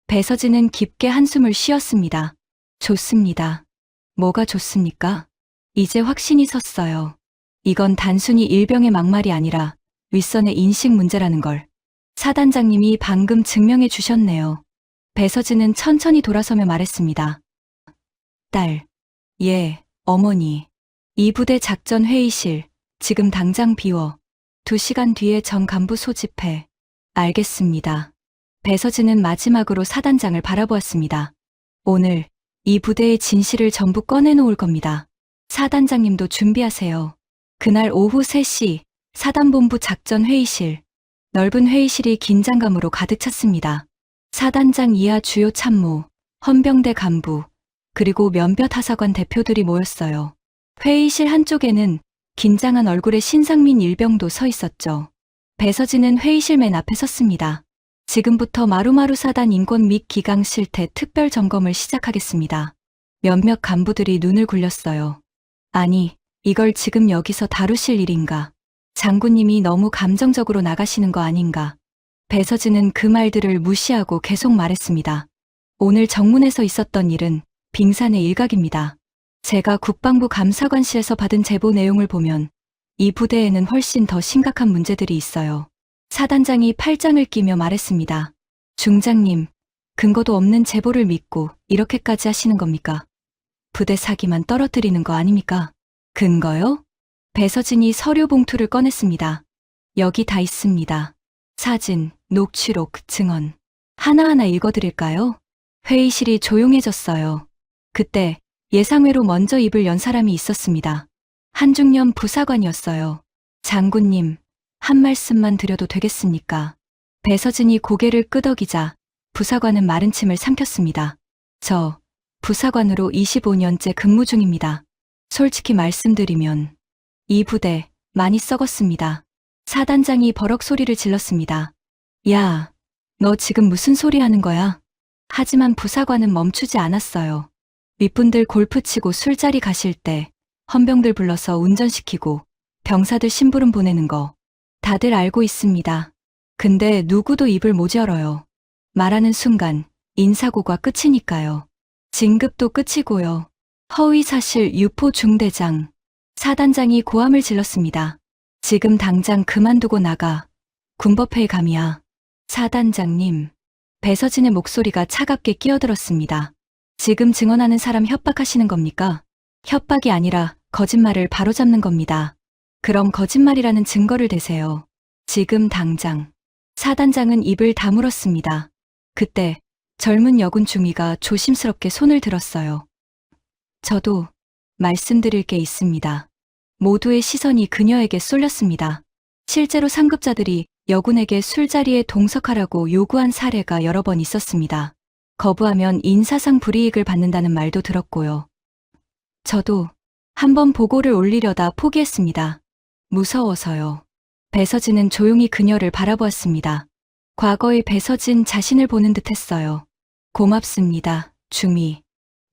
S2: 배서진은 깊게 한숨을 쉬었습니다. 좋습니다. 뭐가 좋습니까? 이제 확신이 섰어요. 이건 단순히 일병의 막말이 아니라 윗선의 인식 문제라는 걸. 사단장님이 방금 증명해 주셨네요. 배서진은 천천히 돌아서며 말했습니다. 딸, 예, 어머니. 이 부대 작전 회의실, 지금 당장 비워. 2시간 뒤에 정 간부 소집해. 알겠습니다. 배서진은 마지막으로 사단장을 바라보았습니다. 오늘 이 부대의 진실을 전부 꺼내놓을 겁니다. 사단장님도 준비하세요. 그날 오후 3시 사단본부 작전 회의실. 넓은 회의실이 긴장감으로 가득 찼습니다. 사단장 이하 주요 참모, 헌병대 간부, 그리고 몇몇 하사관 대표들이 모였어요. 회의실 한쪽에는 긴장한 얼굴의 신상민 일병도 서 있었죠. 배서진은 회의실 맨 앞에 섰습니다. 지금부터 마루마루 사단 인권 및 기강 실태 특별 점검을 시작하겠습니다. 몇몇 간부들이 눈을 굴렸어요. 아니, 이걸 지금 여기서 다루실 일인가? 장군님이 너무 감정적으로 나가시는 거 아닌가? 배서진은 그 말들을 무시하고 계속 말했습니다. 오늘 정문에서 있었던 일은 빙산의 일각입니다. 제가 국방부 감사관실에서 받은 제보 내용을 보면 이 부대에는 훨씬 더 심각한 문제들이 있어요. 사단장이 팔짱을 끼며 말했습니다. 중장님, 근거도 없는 제보를 믿고 이렇게까지 하시는 겁니까? 부대 사기만 떨어뜨리는 거 아닙니까? 근거요? 배서진이 서류 봉투를 꺼냈습니다. 여기 다 있습니다. 사진, 녹취록, 증언. 하나하나 읽어드릴까요? 회의실이 조용해졌어요. 그때 예상외로 먼저 입을 연 사람이 있었습니다. 한중년 부사관이었어요. 장군님, 한 말씀만 드려도 되겠습니까? 배서진이 고개를 끄덕이자 부사관은 마른 침을 삼켰습니다. 저 부사관으로 25년째 근무 중입니다. 솔직히 말씀드리면 이 부대 많이 썩었습니다. 사단장이 버럭 소리를 질렀습니다. 야, 너 지금 무슨 소리 하는 거야? 하지만 부사관은 멈추지 않았어요. 윗분들 골프 치고 술자리 가실 때 헌병들 불러서 운전시키고 병사들 심부름 보내는 거 다들 알고 있습니다. 근데 누구도 입을 못 열어요. 말하는 순간 인사고가 끝이니까요. 진급도 끝이고요. 허위사실 유포 중대장. 사단장이 고함을 질렀습니다. 지금 당장 그만두고 나가. 군법회의 감이야. 사단장님. 배서진의 목소리가 차갑게 끼어들었습니다. 지금 증언하는 사람 협박하시는 겁니까? 협박이 아니라 거짓말을 바로잡는 겁니다. 그럼 거짓말이라는 증거를 대세요. 지금 당장. 사단장은 입을 다물었습니다. 그때 젊은 여군 중위가 조심스럽게 손을 들었어요. 저도 말씀드릴 게 있습니다. 모두의 시선이 그녀에게 쏠렸습니다. 실제로 상급자들이 여군에게 술자리에 동석하라고 요구한 사례가 여러 번 있었습니다. 거부하면 인사상 불이익을 받는다는 말도 들었고요. 저도 한번 보고를 올리려다 포기했습니다. 무서워서요. 배서진은 조용히 그녀를 바라보았습니다. 과거의 배서진 자신을 보는 듯 했어요. 고맙습니다, 중위.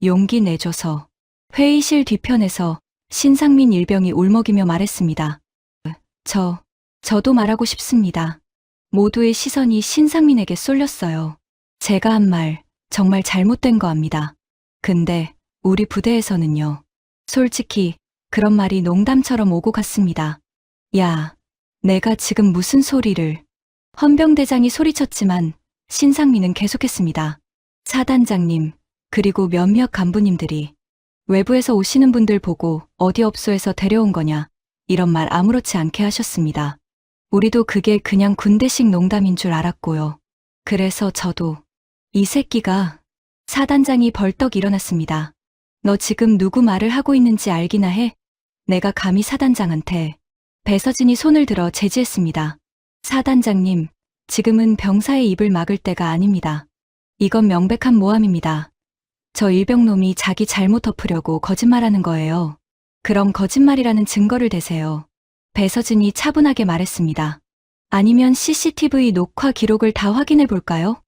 S2: 용기 내줘서. 회의실 뒤편에서 신상민 일병이 울먹이며 말했습니다. 저도 말하고 싶습니다. 모두의 시선이 신상민에게 쏠렸어요. 제가 한 말 정말 잘못된 거 압니다. 근데 우리 부대에서는요. 솔직히 그런 말이 농담처럼 오고 갔습니다. 야, 내가 지금 무슨 소리를. 헌병대장이 소리쳤지만 신상민은 계속했습니다. 사단장님, 그리고 몇몇 간부님들이 외부에서 오시는 분들 보고 어디 업소에서 데려온 거냐 이런 말 아무렇지 않게 하셨습니다. 우리도 그게 그냥 군대식 농담인 줄 알았고요. 그래서 저도 이 새끼가. 사단장이 벌떡 일어났습니다. 너 지금 누구 말을 하고 있는지 알기나 해? 내가 감히 사단장한테. 배서진이 손을 들어 제지했습니다. 사단장님, 지금은 병사의 입을 막을 때가 아닙니다. 이건 명백한 모함입니다. 저 일병놈이 자기 잘못 덮으려고 거짓말하는 거예요. 그럼 거짓말이라는 증거를 대세요. 배서진이 차분하게 말했습니다. 아니면 CCTV 녹화 기록을 다 확인해 볼까요?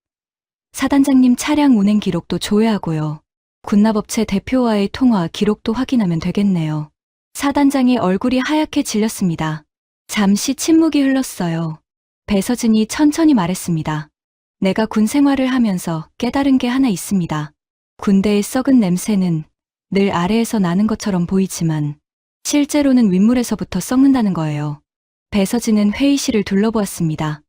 S2: 사단장님 차량 운행 기록도 조회하고요. 군납업체 대표와의 통화 기록도 확인하면 되겠네요. 사단장의 얼굴이 하얗게 질렸습니다. 잠시 침묵이 흘렀어요. 배서진이 천천히 말했습니다. 내가 군 생활을 하면서 깨달은 게 하나 있습니다. 군대의 썩은 냄새는 늘 아래에서 나는 것처럼 보이지만 실제로는 윗물에서부터 썩는다는 거예요. 배서진은 회의실을 둘러보았습니다.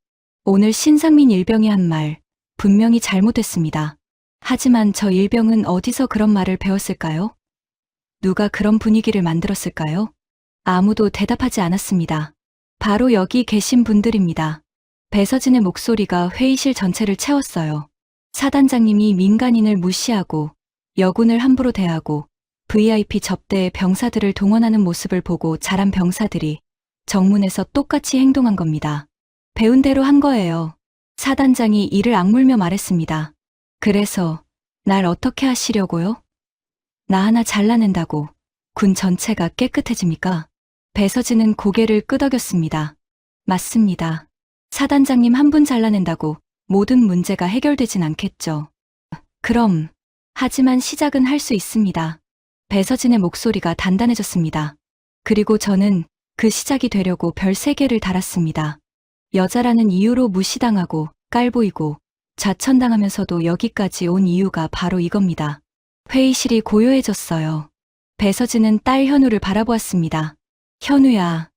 S2: 오늘 신상민 일병이 한 말, 분명히 잘못했습니다. 하지만 저 일병은 어디서 그런 말을 배웠을까요? 누가 그런 분위기를 만들었을까요? 아무도 대답하지 않았습니다. 바로 여기 계신 분들입니다. 배서진의 목소리가 회의실 전체를 채웠어요. 사단장님이 민간인을 무시하고 여군을 함부로 대하고 VIP 접대에 병사들을 동원하는 모습을 보고 자란 병사들이 정문에서 똑같이 행동한 겁니다. 배운 대로 한 거예요. 사단장이 이를 악물며 말했습니다. 그래서 날 어떻게 하시려고요? 나 하나 잘라낸다고 군 전체가 깨끗해집니까? 배서진은 고개를 끄덕였습니다. 맞습니다. 사단장님 한 분 잘라낸다고 모든 문제가 해결되진 않겠죠. 그럼, 하지만 시작은 할 수 있습니다. 배서진의 목소리가 단단해졌습니다. 그리고 저는 그 시작이 되려고 별 3개를 달았습니다. 여자라는 이유로 무시당하고 깔보이고 좌천당하면서도 여기까지 온 이유가 바로 이겁니다. 회의실이 고요해졌어요. 배서진은 딸 현우를 바라보았습니다. 현우야.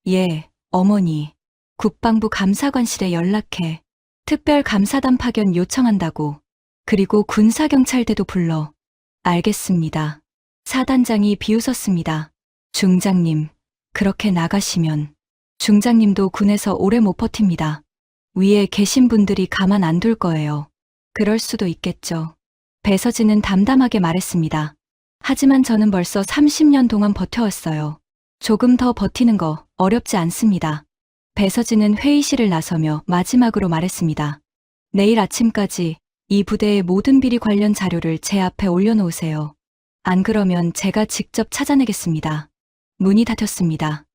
S2: 예, 어머니. 국방부 감사관실에 연락해. 특별감사단 파견 요청한다고. 그리고 군사경찰대도 불러. 알겠습니다. 사단장이 비웃었습니다. 중장님, 그렇게 나가시면 중장님도 군에서 오래 못 버팁니다. 위에 계신 분들이 가만 안 둘 거예요. 그럴 수도 있겠죠. 배서진은 담담하게 말했습니다. 하지만 저는 벌써 30년 동안 버텨왔어요. 조금 더 버티는 거 어렵지 않습니다. 배서진은 회의실을 나서며 마지막으로 말했습니다. 내일 아침까지 이 부대의 모든 비리 관련 자료를 제 앞에 올려놓으세요. 안 그러면 제가 직접 찾아내겠습니다. 문이 닫혔습니다.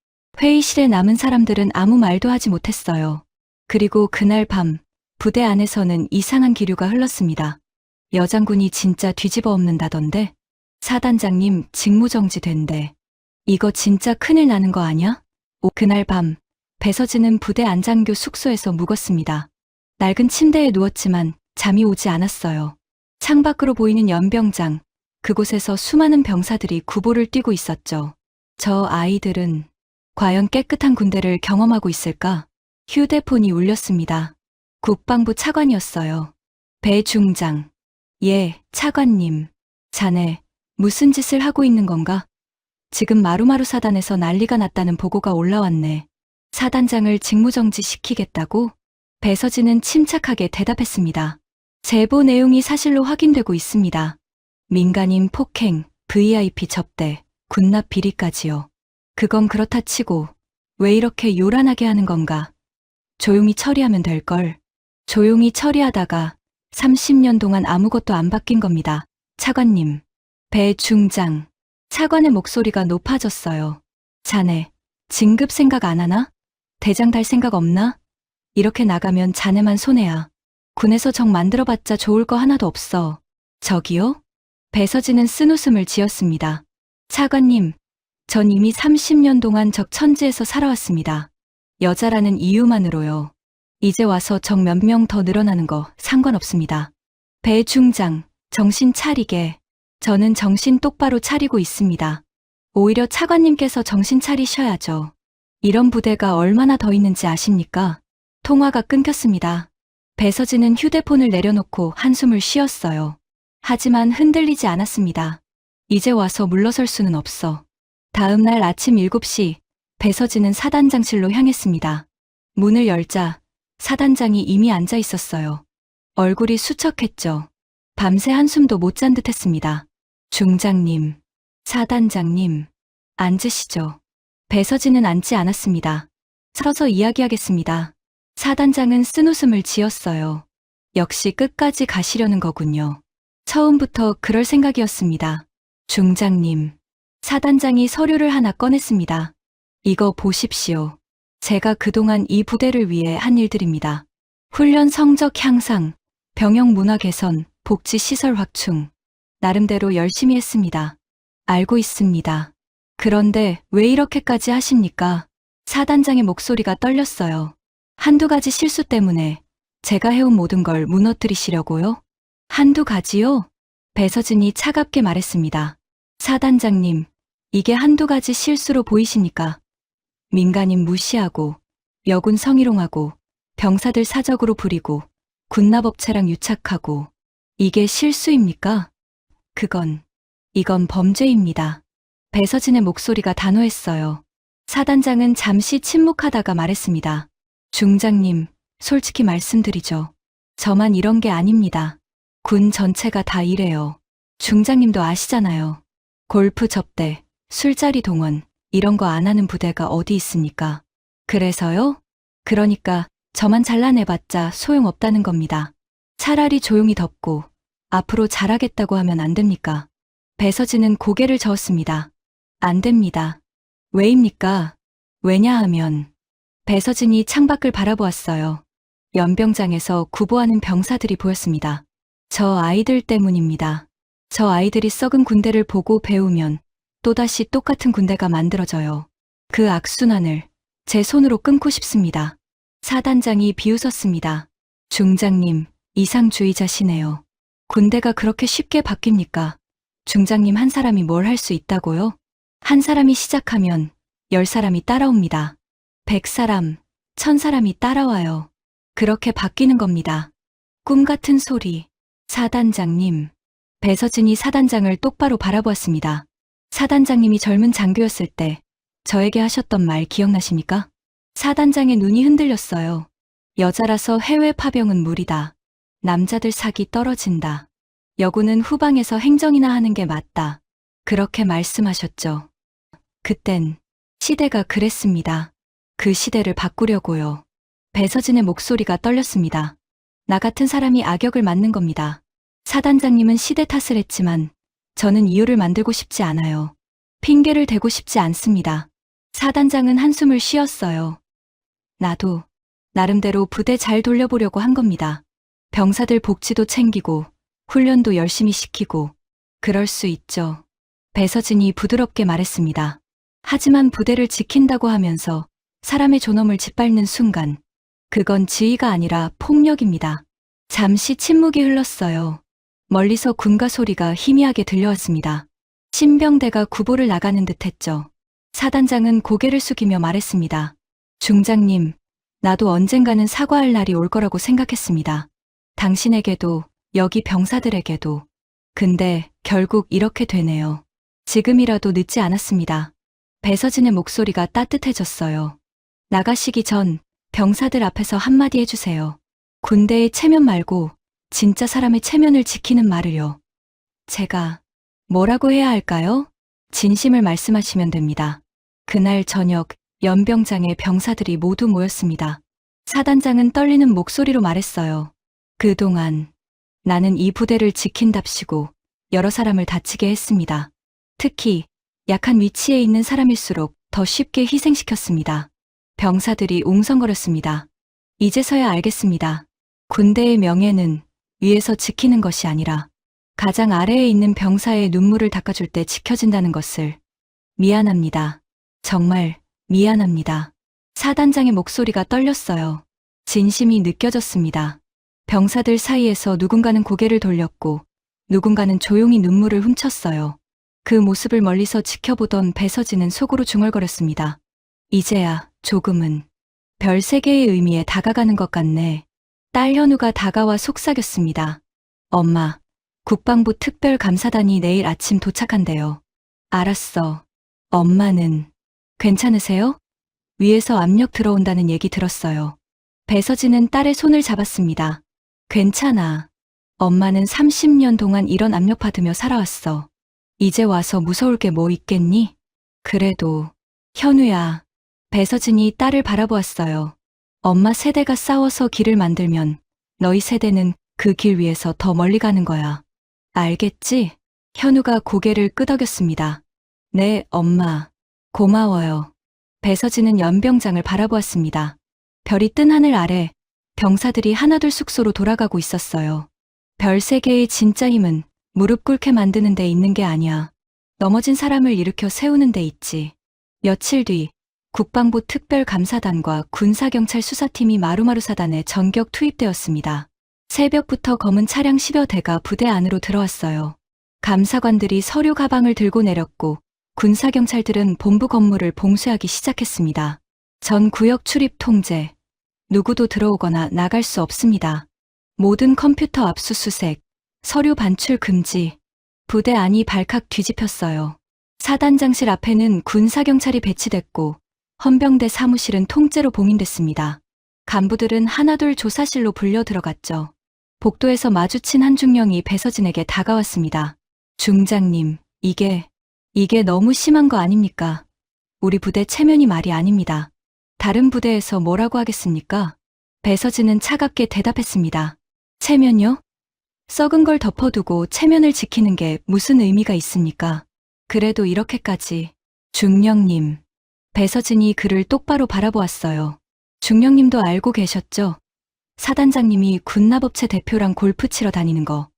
S2: 회의실에 남은 사람들은 아무 말도 하지 못했어요. 그리고 그날 밤 부대 안에서는 이상한 기류가 흘렀습니다. 여장군이 진짜 뒤집어 엎는다던데? 사단장님 직무정지 된대. 이거 진짜 큰일 나는 거 아냐? 그날 밤 배서진은 부대 안장교 숙소에서 묵었습니다. 낡은 침대에 누웠지만 잠이 오지 않았어요. 창밖으로 보이는 연병장, 그곳에서 수많은 병사들이 구보를 뛰고 있었죠. 저 아이들은 과연 깨끗한 군대를 경험하고 있을까? 휴대폰이 울렸습니다. 국방부 차관이었어요. 배 중장. 예, 차관님. 자네, 무슨 짓을 하고 있는 건가? 지금 마루마루 사단에서 난리가 났다는 보고가 올라왔네. 사단장을 직무정지 시키겠다고? 배서진은 침착하게 대답했습니다. 제보 내용이 사실로 확인되고 있습니다. 민간인 폭행, VIP 접대, 군납 비리까지요. 그건 그렇다 치고 왜 이렇게 요란하게 하는 건가? 조용히 처리하면 될걸. 조용히 처리하다가 30년 동안 아무것도 안 바뀐 겁니다. 차관님. 배 중장. 차관의 목소리가 높아졌어요. 자네, 진급 생각 안 하나? 대장 달 생각 없나? 이렇게 나가면 자네만 손해야. 군에서 정 만들어봤자 좋을 거 하나도 없어. 저기요? 배서진은 쓴웃음을 지었습니다. 차관님, 전 이미 30년 동안 적 천지에서 살아왔습니다. 여자라는 이유만으로요. 이제 와서 적 몇 명 더 늘어나는 거 상관없습니다. 배 중장, 정신 차리게. 저는 정신 똑바로 차리고 있습니다. 오히려 차관님께서 정신 차리셔야죠. 이런 부대가 얼마나 더 있는지 아십니까? 통화가 끊겼습니다. 배서진은 휴대폰을 내려놓고 한숨을 쉬었어요. 하지만 흔들리지 않았습니다. 이제 와서 물러설 수는 없어. 다음 날 아침 7시, 배서진은 사단장실로 향했습니다. 문을 열자 사단장이 이미 앉아 있었어요. 얼굴이 수척했죠. 밤새 한숨도 못 잔 듯 했습니다. 중장님, 사단장님, 앉으시죠. 배서진은 앉지 않았습니다. 서서 이야기하겠습니다. 사단장은 쓴웃음을 지었어요. 역시 끝까지 가시려는 거군요. 처음부터 그럴 생각이었습니다. 중장님. 사단장이 서류를 하나 꺼냈습니다. 이거 보십시오. 제가 그동안 이 부대를 위해 한 일들입니다. 훈련 성적 향상, 병역 문화 개선, 복지 시설 확충. 나름대로 열심히 했습니다. 알고 있습니다. 그런데 왜 이렇게까지 하십니까? 사단장의 목소리가 떨렸어요. 한두 가지 실수 때문에 제가 해온 모든 걸 무너뜨리시려고요? 한두 가지요? 배서진이 차갑게 말했습니다. 사단장님, 이게 한두 가지 실수로 보이십니까? 민간인 무시하고, 여군 성희롱하고, 병사들 사적으로 부리고 군납업체랑 유착하고 이게 실수입니까? 이건 범죄입니다. 배서진의 목소리가 단호했어요. 사단장은 잠시 침묵하다가 말했습니다. 중장님, 솔직히 말씀드리죠. 저만 이런 게 아닙니다. 군 전체가 다 이래요. 중장님도 아시잖아요. 골프 접대, 술자리 동원, 이런 거 안 하는 부대가 어디 있습니까? 그래서요? 그러니까 저만 잘라내봤자 소용없다는 겁니다. 차라리 조용히 덮고 앞으로 잘하겠다고 하면 안 됩니까? 배서진은 고개를 저었습니다. 안 됩니다. 왜입니까? 왜냐하면 배서진이 창밖을 바라보았어요. 연병장에서 구보하는 병사들이 보였습니다. 저 아이들 때문입니다. 저 아이들이 썩은 군대를 보고 배우면 또다시 똑같은 군대가 만들어져요. 그 악순환을 제 손으로 끊고 싶습니다. 사단장이 비웃었습니다. 중장님, 이상주의자시네요. 군대가 그렇게 쉽게 바뀝니까? 중장님 한 사람이 뭘 할 수 있다고요? 한 사람이 시작하면 10사람이 따라옵니다. 100사람, 1000사람이 따라와요. 그렇게 바뀌는 겁니다. 꿈 같은 소리. 사단장님. 배서진이 사단장을 똑바로 바라보았습니다. 사단장님이 젊은 장교였을 때 저에게 하셨던 말 기억나십니까? 사단장의 눈이 흔들렸어요. 여자라서 해외 파병은 무리다. 남자들 사기 떨어진다. 여군은 후방에서 행정이나 하는 게 맞다. 그렇게 말씀하셨죠. 그땐 시대가 그랬습니다. 그 시대를 바꾸려고요. 배서진의 목소리가 떨렸습니다. 나 같은 사람이 악역을 맡는 겁니다. 사단장님은 시대 탓을 했지만 저는 이유를 만들고 싶지 않아요. 핑계를 대고 싶지 않습니다. 사단장은 한숨을 쉬었어요. 나도 나름대로 부대 잘 돌려보려고 한 겁니다. 병사들 복지도 챙기고 훈련도 열심히 시키고 그럴 수 있죠. 배서진이 부드럽게 말했습니다. 하지만 부대를 지킨다고 하면서 사람의 존엄을 짓밟는 순간 그건 지휘가 아니라 폭력입니다. 잠시 침묵이 흘렀어요. 멀리서 군가 소리가 희미하게 들려왔습니다. 신병대가 구보를 나가는 듯 했죠. 사단장은 고개를 숙이며 말했습니다. 중장님, 나도 언젠가는 사과할 날이 올 거라고 생각했습니다. 당신에게도, 여기 병사들에게도. 근데 결국 이렇게 되네요. 지금이라도 늦지 않았습니다. 배서진의 목소리가 따뜻해졌어요. 나가시기 전 병사들 앞에서 한마디 해주세요. 군대의 체면 말고 진짜 사람의 체면을 지키는 말을요. 제가 뭐라고 해야 할까요? 진심을 말씀하시면 됩니다. 그날 저녁 연병장에 병사들이 모두 모였습니다. 사단장은 떨리는 목소리로 말했어요. 그동안 나는 이 부대를 지킨답시고 여러 사람을 다치게 했습니다. 특히 약한 위치에 있는 사람일수록 더 쉽게 희생시켰습니다. 병사들이 웅성거렸습니다. 이제서야 알겠습니다. 군대의 명예는 위에서 지키는 것이 아니라 가장 아래에 있는 병사의 눈물을 닦아줄 때 지켜진다는 것을. 미안합니다. 정말 미안합니다. 사단장의 목소리가 떨렸어요. 진심이 느껴졌습니다. 병사들 사이에서 누군가는 고개를 돌렸고 누군가는 조용히 눈물을 훔쳤어요. 그 모습을 멀리서 지켜보던 배서진은 속으로 중얼거렸습니다. 이제야 조금은 별 3개의 의미에 다가가는 것 같네. 딸 현우가 다가와 속삭였습니다. 엄마, 국방부 특별감사단이 내일 아침 도착한대요. 알았어. 엄마는 괜찮으세요? 위에서 압력 들어온다는 얘기 들었어요. 배서진은 딸의 손을 잡았습니다. 괜찮아. 엄마는 30년 동안 이런 압력 받으며 살아왔어. 이제 와서 무서울 게 뭐 있겠니? 그래도 현우야. 배서진이 딸을 바라보았어요. 엄마 세대가 싸워서 길을 만들면 너희 세대는 그 길 위에서 더 멀리 가는 거야. 알겠지? 현우가 고개를 끄덕였습니다. 네, 엄마. 고마워요. 배서진은 연병장을 바라보았습니다. 별이 뜬 하늘 아래 병사들이 하나둘 숙소로 돌아가고 있었어요. 별 3개의 진짜 힘은 무릎 꿇게 만드는 데 있는 게 아니야. 넘어진 사람을 일으켜 세우는 데 있지. 며칠 뒤 국방부 특별감사단과 군사경찰 수사팀이 마루마루 사단에 전격 투입되었습니다. 새벽부터 검은 차량 10여 대가 부대 안으로 들어왔어요. 감사관들이 서류 가방을 들고 내렸고 군사경찰들은 본부 건물을 봉쇄하기 시작했습니다. 전 구역 출입 통제, 누구도 들어오거나 나갈 수 없습니다. 모든 컴퓨터 압수수색, 서류 반출 금지. 부대 안이 발칵 뒤집혔어요. 사단장실 앞에는 군사경찰이 배치됐고 헌병대 사무실은 통째로 봉인됐습니다. 간부들은 하나둘 조사실로 불려 들어갔죠. 복도에서 마주친 한 중령이 배서진에게 다가왔습니다. 중장님, 이게 너무 심한 거 아닙니까? 우리 부대 체면이 말이 아닙니다. 다른 부대에서 뭐라고 하겠습니까? 배서진은 차갑게 대답했습니다. 체면요? 썩은 걸 덮어두고 체면을 지키는 게 무슨 의미가 있습니까? 그래도 이렇게까지. 중령님. 배서진이 그를 똑바로 바라보았어요. 중령님도 알고 계셨죠? 사단장님이 군납업체 대표랑 골프 치러 다니는 거,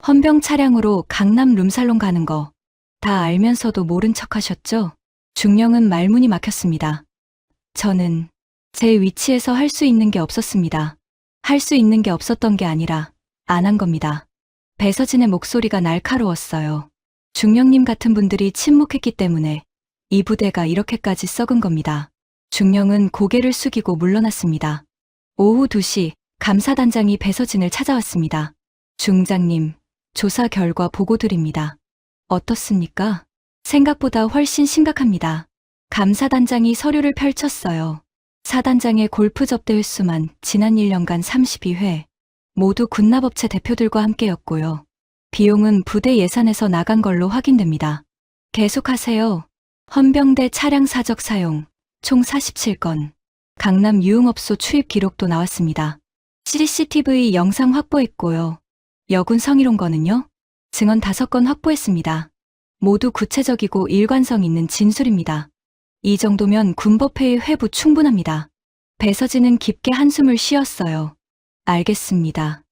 S2: 헌병 차량으로 강남 룸살롱 가는 거, 다 알면서도 모른 척 하셨죠? 중령은 말문이 막혔습니다. 저는 제 위치에서 할 수 있는 게 없었습니다. 할 수 있는 게 없었던 게 아니라 안 한 겁니다. 배서진의 목소리가 날카로웠어요. 중령님 같은 분들이 침묵했기 때문에 이 부대가 이렇게까지 썩은 겁니다. 중령은 고개를 숙이고 물러났습니다. 오후 2시 감사단장이 배서진을 찾아왔습니다. 중장님, 조사 결과 보고 드립니다. 어떻습니까? 생각보다 훨씬 심각합니다. 감사단장이 서류를 펼쳤어요. 사단장의 골프 접대 횟수만 지난 1년간 32회, 모두 군납업체 대표들과 함께였고요. 비용은 부대 예산에서 나간 걸로 확인됩니다. 계속하세요. 헌병대 차량 사적 사용, 총 47건. 강남 유흥업소 출입 기록도 나왔습니다. CCTV 영상 확보했고요. 여군 성희롱 건은요? 증언 5건 확보했습니다. 모두 구체적이고 일관성 있는 진술입니다. 이 정도면 군법회의 회부 충분합니다. 배서진은 깊게 한숨을 쉬었어요. 알겠습니다.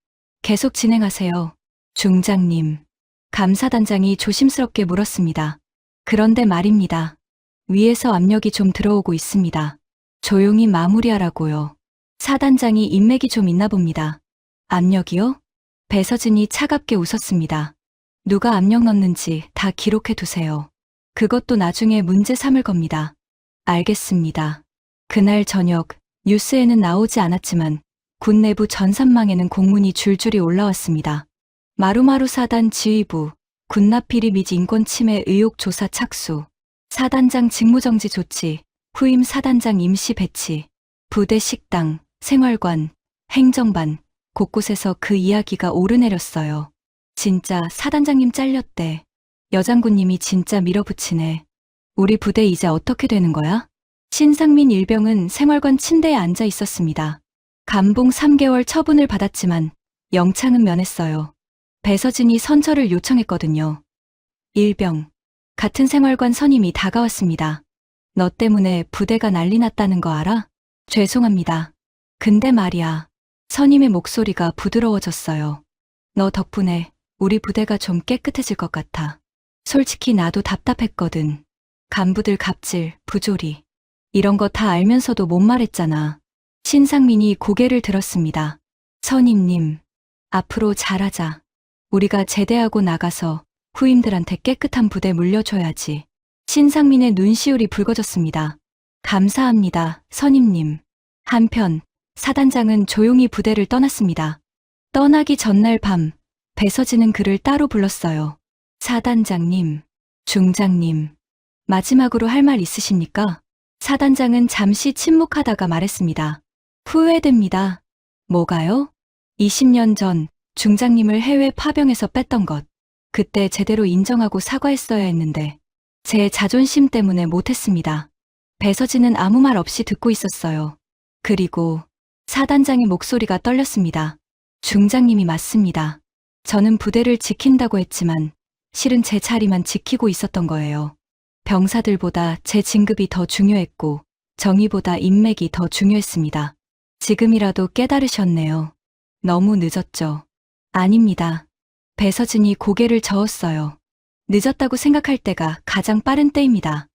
S2: 계속 진행하세요. 중장님. 감사단장이 조심스럽게 물었습니다. 그런데 말입니다. 위에서 압력이 좀 들어오고 있습니다. 조용히 마무리하라고요. 사단장이 인맥이 좀 있나 봅니다. 압력이요? 배서진이 차갑게 웃었습니다. 누가 압력 넣는지 다 기록해 두세요. 그것도 나중에 문제 삼을 겁니다. 알겠습니다. 그날 저녁 뉴스에는 나오지 않았지만 군 내부 전산망에는 공문이 줄줄이 올라왔습니다. 마루마루 사단 지휘부, 군납비리 및 인권침해 의혹 조사 착수, 사단장 직무정지 조치, 후임 사단장 임시 배치, 부대 식당, 생활관, 행정반, 곳곳에서 그 이야기가 오르내렸어요. 진짜 사단장님 잘렸대. 여장군님이 진짜 밀어붙이네. 우리 부대 이제 어떻게 되는 거야? 신상민 일병은 생활관 침대에 앉아 있었습니다. 감봉 3개월 처분을 받았지만 영창은 면했어요. 배서진이 선처를 요청했거든요. 일병. 같은 생활관 선임이 다가왔습니다. 너 때문에 부대가 난리 났다는 거 알아? 죄송합니다. 근데 말이야. 선임의 목소리가 부드러워졌어요. 너 덕분에 우리 부대가 좀 깨끗해질 것 같아. 솔직히 나도 답답했거든. 간부들 갑질, 부조리. 이런 거 다 알면서도 못 말했잖아. 신상민이 고개를 들었습니다. 선임님, 앞으로 잘하자. 우리가 제대하고 나가서 후임들한테 깨끗한 부대 물려줘야지. 신상민의 눈시울이 붉어졌습니다. 감사합니다, 선임님. 한편 사단장은 조용히 부대를 떠났습니다. 떠나기 전날 밤 배서진은 그를 따로 불렀어요. 사단장님, 중장님, 마지막으로 할 말 있으십니까? 사단장은 잠시 침묵하다가 말했습니다. 후회됩니다. 뭐가요? 20년 전 중장님을 해외 파병에서 뺐던 것. 그때 제대로 인정하고 사과했어야 했는데 제 자존심 때문에 못했습니다. 배서진은 아무 말 없이 듣고 있었어요. 그리고 사단장의 목소리가 떨렸습니다. 중장님이 맞습니다. 저는 부대를 지킨다고 했지만 실은 제 자리만 지키고 있었던 거예요. 병사들보다 제 진급이 더 중요했고 정의보다 인맥이 더 중요했습니다. 지금이라도 깨달으셨네요. 너무 늦었죠. 아닙니다. 배서진이 고개를 저었어요. 늦었다고 생각할 때가 가장 빠른 때입니다.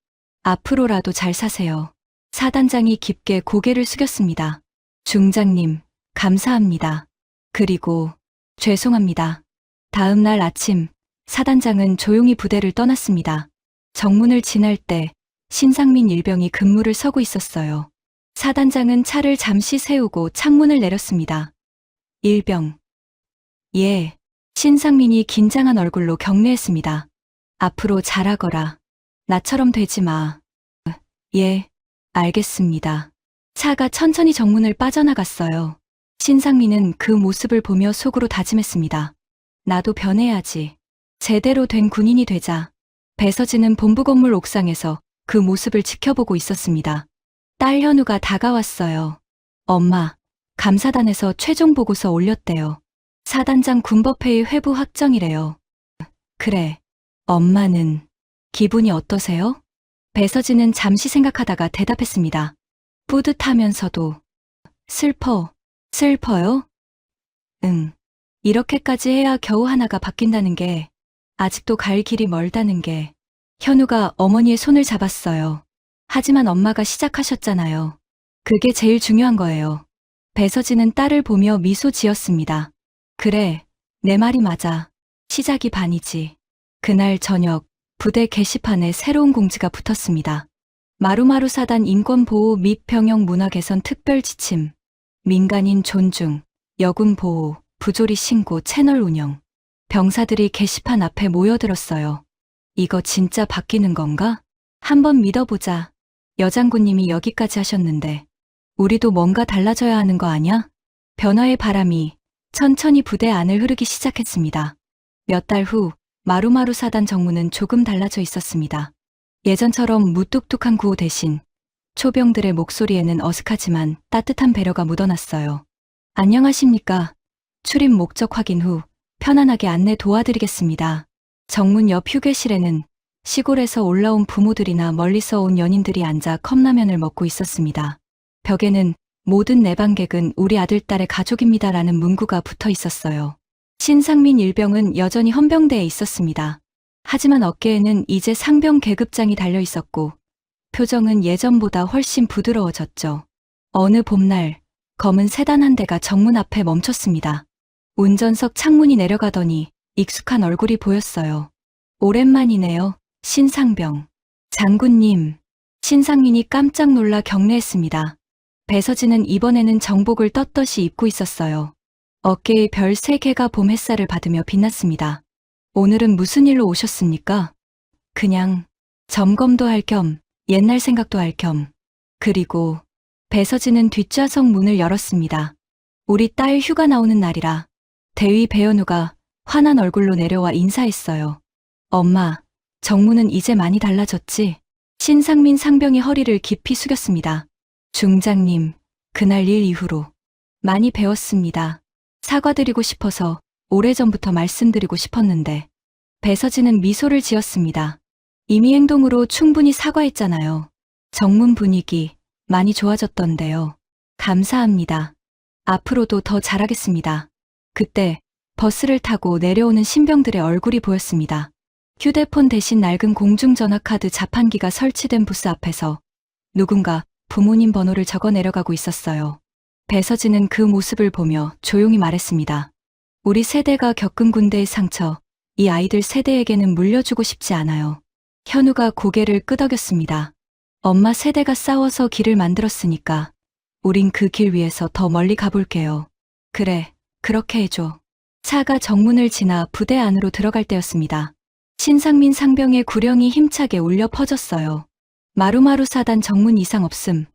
S2: 앞으로라도 잘 사세요. 사단장이 깊게 고개를 숙였습니다. 중장님, 감사합니다. 그리고 죄송합니다. 다음 날 아침 사단장은 조용히 부대를 떠났습니다. 정문을 지날 때 신상민 일병이 근무를 서고 있었어요. 사단장은 차를 잠시 세우고 창문을 내렸습니다. 일병. 예. 신상민이 긴장한 얼굴로 격려했습니다. 앞으로 잘하거라. 나처럼 되지 마. 예. 알겠습니다. 차가 천천히 정문을 빠져나갔어요. 신상민은 그 모습을 보며 속으로 다짐했습니다. 나도 변해야지. 제대로 된 군인이 되자. 배서진은 본부 건물 옥상에서 그 모습을 지켜보고 있었습니다. 딸 현우가 다가왔어요. 엄마, 감사단에서 최종 보고서 올렸대요. 사단장 군법회의 회부 확정이래요. 그래. 엄마는 기분이 어떠세요? 배서진은 잠시 생각하다가 대답했습니다. 뿌듯하면서도 슬퍼요? 응. 이렇게까지 해야 겨우 하나가 바뀐다는 게, 아직도 갈 길이 멀다는 게. 현우가 어머니의 손을 잡았어요. 하지만 엄마가 시작하셨잖아요. 그게 제일 중요한 거예요. 배서진은 딸을 보며 미소 지었습니다. 그래, 내 말이 맞아. 시작이 반이지. 그날 저녁, 부대 게시판에 새로운 공지가 붙었습니다. 마루마루 사단 인권보호 및 병영 문화 개선 특별 지침. 민간인 존중, 여군 보호, 부조리 신고 채널 운영. 병사들이 게시판 앞에 모여들었어요. 이거 진짜 바뀌는 건가? 한번 믿어보자. 여장군님이 여기까지 하셨는데 우리도 뭔가 달라져야 하는 거 아냐? 변화의 바람이 천천히 부대 안을 흐르기 시작했습니다. 몇 달 후 마루마루 사단 정문은 조금 달라져 있었습니다. 예전처럼 무뚝뚝한 구호 대신 초병들의 목소리에는 어색하지만 따뜻한 배려가 묻어났어요. 안녕하십니까? 출입 목적 확인 후 편안하게 안내 도와드리겠습니다. 정문 옆 휴게실에는 시골에서 올라온 부모들이나 멀리서 온 연인들이 앉아 컵라면을 먹고 있었습니다. 벽에는 모든 내방객은 우리 아들, 딸의 가족입니다라는 문구가 붙어 있었어요. 신상민 일병은 여전히 헌병대에 있었습니다. 하지만 어깨에는 이제 상병 계급장이 달려 있었고 표정은 예전보다 훨씬 부드러워졌죠. 어느 봄날 검은 세단 한 대가 정문 앞에 멈췄습니다. 운전석 창문이 내려가더니 익숙한 얼굴이 보였어요. 오랜만이네요, 신상병. 장군님. 신상민이 깜짝 놀라 경례했습니다. 배서진은 이번에는 정복을 떳떳이 입고 있었어요. 어깨에 별 3개가 봄 햇살을 받으며 빛났습니다. 오늘은 무슨 일로 오셨습니까? 그냥 점검도 할 겸 옛날 생각도 할 겸. 그리고 배서진은 뒷좌석 문을 열었습니다. 우리 딸 휴가 나오는 날이라 대위 배현우가 환한 얼굴로 내려와 인사했어요. 엄마, 정무는 이제 많이 달라졌지? 신상민 상병이 허리를 깊이 숙였습니다. 중장님, 그날 일 이후로 많이 배웠습니다. 사과드리고 싶어서 오래전부터 말씀드리고 싶었는데. 배서진은 미소를 지었습니다. 이미 행동으로 충분히 사과했잖아요. 정문 분위기 많이 좋아졌던데요. 감사합니다. 앞으로도 더 잘하겠습니다. 그때 버스를 타고 내려오는 신병들의 얼굴이 보였습니다. 휴대폰 대신 낡은 공중전화 카드 자판기가 설치된 부스 앞에서 누군가 부모님 번호를 적어 내려가고 있었어요. 배서진은 그 모습을 보며 조용히 말했습니다. 우리 세대가 겪은 군대의 상처, 이 아이들 세대에게는 물려주고 싶지 않아요. 현우가 고개를 끄덕였습니다. 엄마 세대가 싸워서 길을 만들었으니까 우린 그 길 위에서 더 멀리 가볼게요. 그래, 그렇게 해줘. 차가 정문을 지나 부대 안으로 들어갈 때였습니다. 신상민 상병의 구령이 힘차게 울려 퍼졌어요. 마루마루 사단 정문 이상 없음.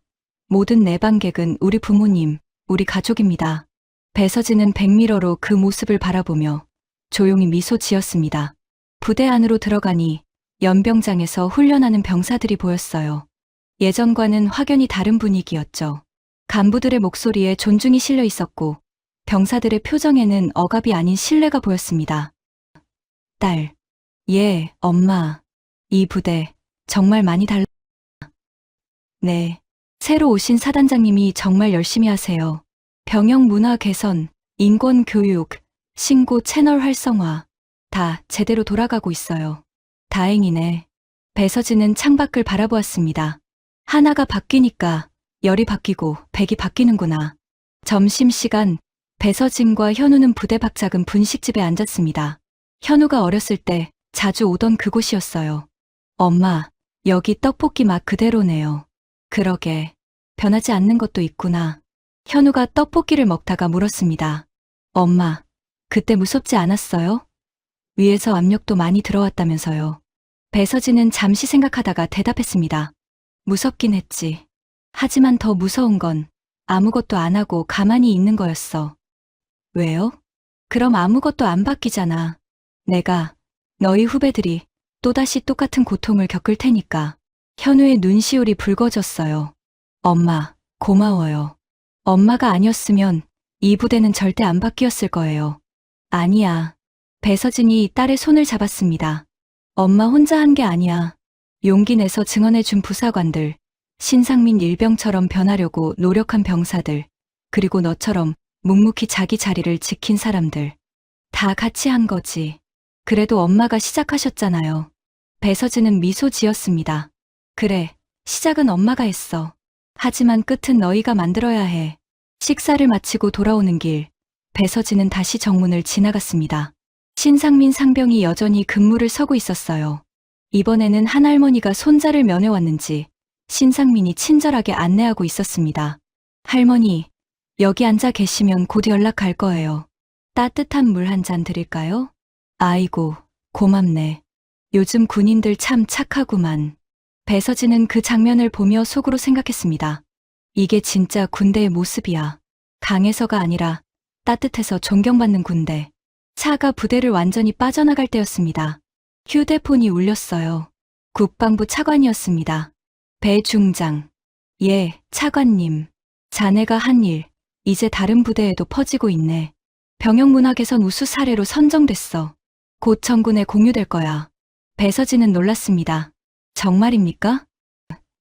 S2: 모든 내방객은 우리 부모님, 우리 가족입니다. 배서진은 백미러로 그 모습을 바라보며 조용히 미소 지었습니다. 부대 안으로 들어가니 연병장에서 훈련하는 병사들이 보였어요. 예전과는 확연히 다른 분위기였죠. 간부들의 목소리에 존중이 실려 있었고 병사들의 표정에는 억압이 아닌 신뢰가 보였습니다. 딸. 예, 엄마. 이 부대 정말 많이 달라. 네. 새로 오신 사단장님이 정말 열심히 하세요. 병영 문화 개선, 인권 교육, 신고 채널 활성화 다 제대로 돌아가고 있어요. 다행이네. 배서진은 창밖을 바라보았습니다. 하나가 바뀌니까 열이 바뀌고 백이 바뀌는구나. 점심시간 배서진과 현우는 부대 밖 작은 분식집에 앉았습니다. 현우가 어렸을 때 자주 오던 그곳이었어요. 엄마, 여기 떡볶이 맛 그대로네요. 그러게. 변하지 않는 것도 있구나. 현우가 떡볶이를 먹다가 물었습니다. 엄마, 그때 무섭지 않았어요? 위에서 압력도 많이 들어왔다면서요. 배서진은 잠시 생각하다가 대답했습니다. 무섭긴 했지. 하지만 더 무서운 건 아무것도 안 하고 가만히 있는 거였어. 왜요? 그럼 아무것도 안 바뀌잖아. 내가, 너희 후배들이 또다시 똑같은 고통을 겪을 테니까. 현우의 눈시울이 붉어졌어요. 엄마, 고마워요. 엄마가 아니었으면 이 부대는 절대 안 바뀌었을 거예요. 아니야. 배서진이 딸의 손을 잡았습니다. 엄마 혼자 한 게 아니야. 용기 내서 증언해준 부사관들, 신상민 일병처럼 변하려고 노력한 병사들, 그리고 너처럼 묵묵히 자기 자리를 지킨 사람들. 다 같이 한 거지. 그래도 엄마가 시작하셨잖아요. 배서진은 미소 지었습니다. 그래, 시작은 엄마가 했어. 하지만 끝은 너희가 만들어야 해. 식사를 마치고 돌아오는 길, 배서진은 다시 정문을 지나갔습니다. 신상민 상병이 여전히 근무를 서고 있었어요. 이번에는 한 할머니가 손자를 면회왔는지 신상민이 친절하게 안내하고 있었습니다. 할머니, 여기 앉아 계시면 곧 연락할 거예요. 따뜻한 물 한 잔 드릴까요? 아이고, 고맙네. 요즘 군인들 참 착하구만. 배서진은 그 장면을 보며 속으로 생각했습니다. 이게 진짜 군대의 모습이야. 강해서가 아니라 따뜻해서 존경받는 군대. 차가 부대를 완전히 빠져나갈 때였습니다. 휴대폰이 울렸어요. 국방부 차관이었습니다. 배 중장. 예, 차관님. 자네가 한 일, 이제 다른 부대에도 퍼지고 있네. 병영문학에선 우수 사례로 선정됐어. 곧 전군에 공유될 거야. 배서진은 놀랐습니다. 정말입니까?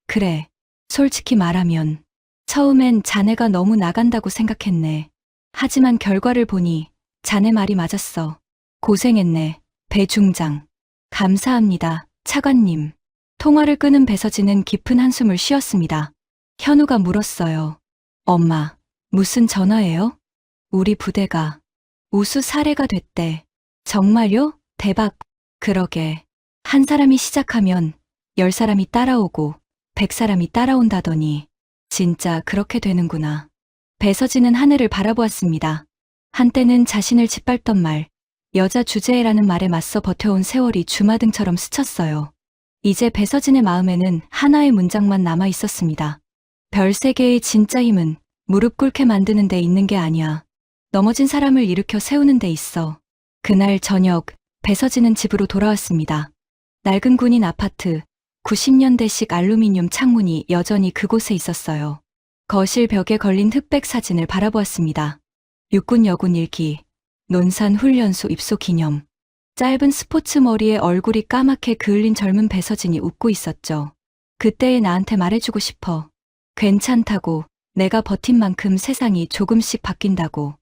S2: 그래. 솔직히 말하면 처음엔 자네가 너무 나간다고 생각했네. 하지만 결과를 보니 자네 말이 맞았어. 고생했네, 배 중장. 감사합니다, 차관님. 통화를 끊은 배서진은 깊은 한숨을 쉬었습니다. 현우가 물었어요. 엄마, 무슨 전화예요? 우리 부대가 우수 사례가 됐대. 정말요? 대박. 그러게. 한 사람이 시작하면 10사람이 따라오고 100사람이 따라온다더니 진짜 그렇게 되는구나. 배서진은 하늘을 바라보았습니다. 한때는 자신을 짓밟던 말, 여자 주제에라는 말에 맞서 버텨온 세월이 주마등처럼 스쳤어요. 이제 배서진의 마음에는 하나의 문장만 남아 있었습니다. 별 3개의 진짜 힘은 무릎 꿇게 만드는 데 있는 게 아니야. 넘어진 사람을 일으켜 세우는 데 있어. 그날 저녁, 배서진은 집으로 돌아왔습니다. 낡은 군인 아파트, 90년대식 알루미늄 창문이 여전히 그곳에 있었어요. 거실 벽에 걸린 흑백 사진을 바라보았습니다. 육군 여군 일기, 논산 훈련소 입소 기념. 짧은 스포츠 머리에 얼굴이 까맣게 그을린 젊은 배서진이 웃고 있었죠. 그때의 나한테 말해주고 싶어. 괜찮다고, 내가 버틴 만큼 세상이 조금씩 바뀐다고.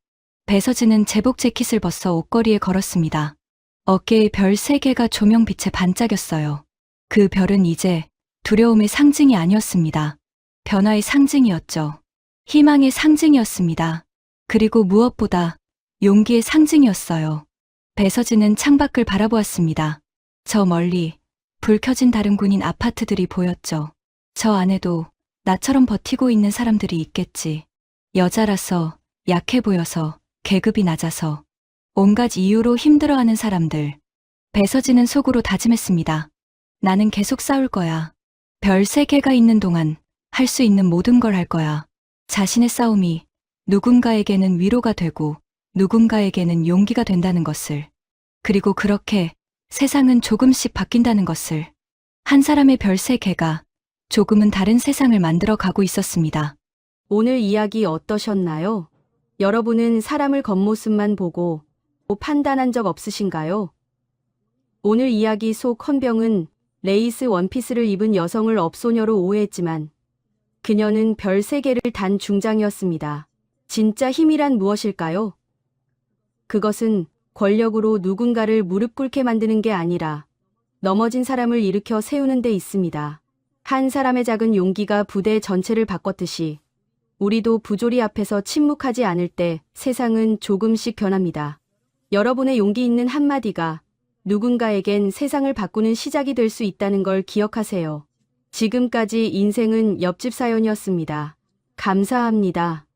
S2: 배서진은 제복 재킷을 벗어 옷걸이에 걸었습니다. 어깨에 별 3개가 조명빛에 반짝였어요. 그 별은 이제 두려움의 상징이 아니었습니다. 변화의 상징이었죠. 희망의 상징이었습니다. 그리고 무엇보다 용기의 상징이었어요. 배서진은 창밖을 바라보았습니다. 저 멀리 불 켜진 다른 군인 아파트들이 보였죠. 저 안에도 나처럼 버티고 있는 사람들이 있겠지. 여자라서, 약해 보여서, 계급이 낮아서, 온갖 이유로 힘들어하는 사람들. 배서진은 속으로 다짐했습니다. 나는 계속 싸울 거야. 별 3개가 있는 동안 할 수 있는 모든 걸 할 거야. 자신의 싸움이 누군가에게는 위로가 되고 누군가에게는 용기가 된다는 것을. 그리고 그렇게 세상은 조금씩 바뀐다는 것을. 한 사람의 별 3개가 조금은 다른 세상을 만들어 가고 있었습니다.
S3: 오늘 이야기 어떠셨나요? 여러분은 사람을 겉모습만 보고 판단한 적 없으신가요? 오늘 이야기 속 헌병은 레이스 원피스를 입은 여성을 업소녀로 오해했지만 그녀는 별 3개를 단 중장이었습니다. 진짜 힘이란 무엇일까요? 그것은 권력으로 누군가를 무릎 꿇게 만드는 게 아니라 넘어진 사람을 일으켜 세우는 데 있습니다. 한 사람의 작은 용기가 부대 전체를 바꿨듯이 우리도 부조리 앞에서 침묵하지 않을 때 세상은 조금씩 변합니다. 여러분의 용기 있는 한마디가 누군가에겐 세상을 바꾸는 시작이 될 수 있다는 걸 기억하세요. 지금까지 인생은 옆집 사연이었습니다. 감사합니다.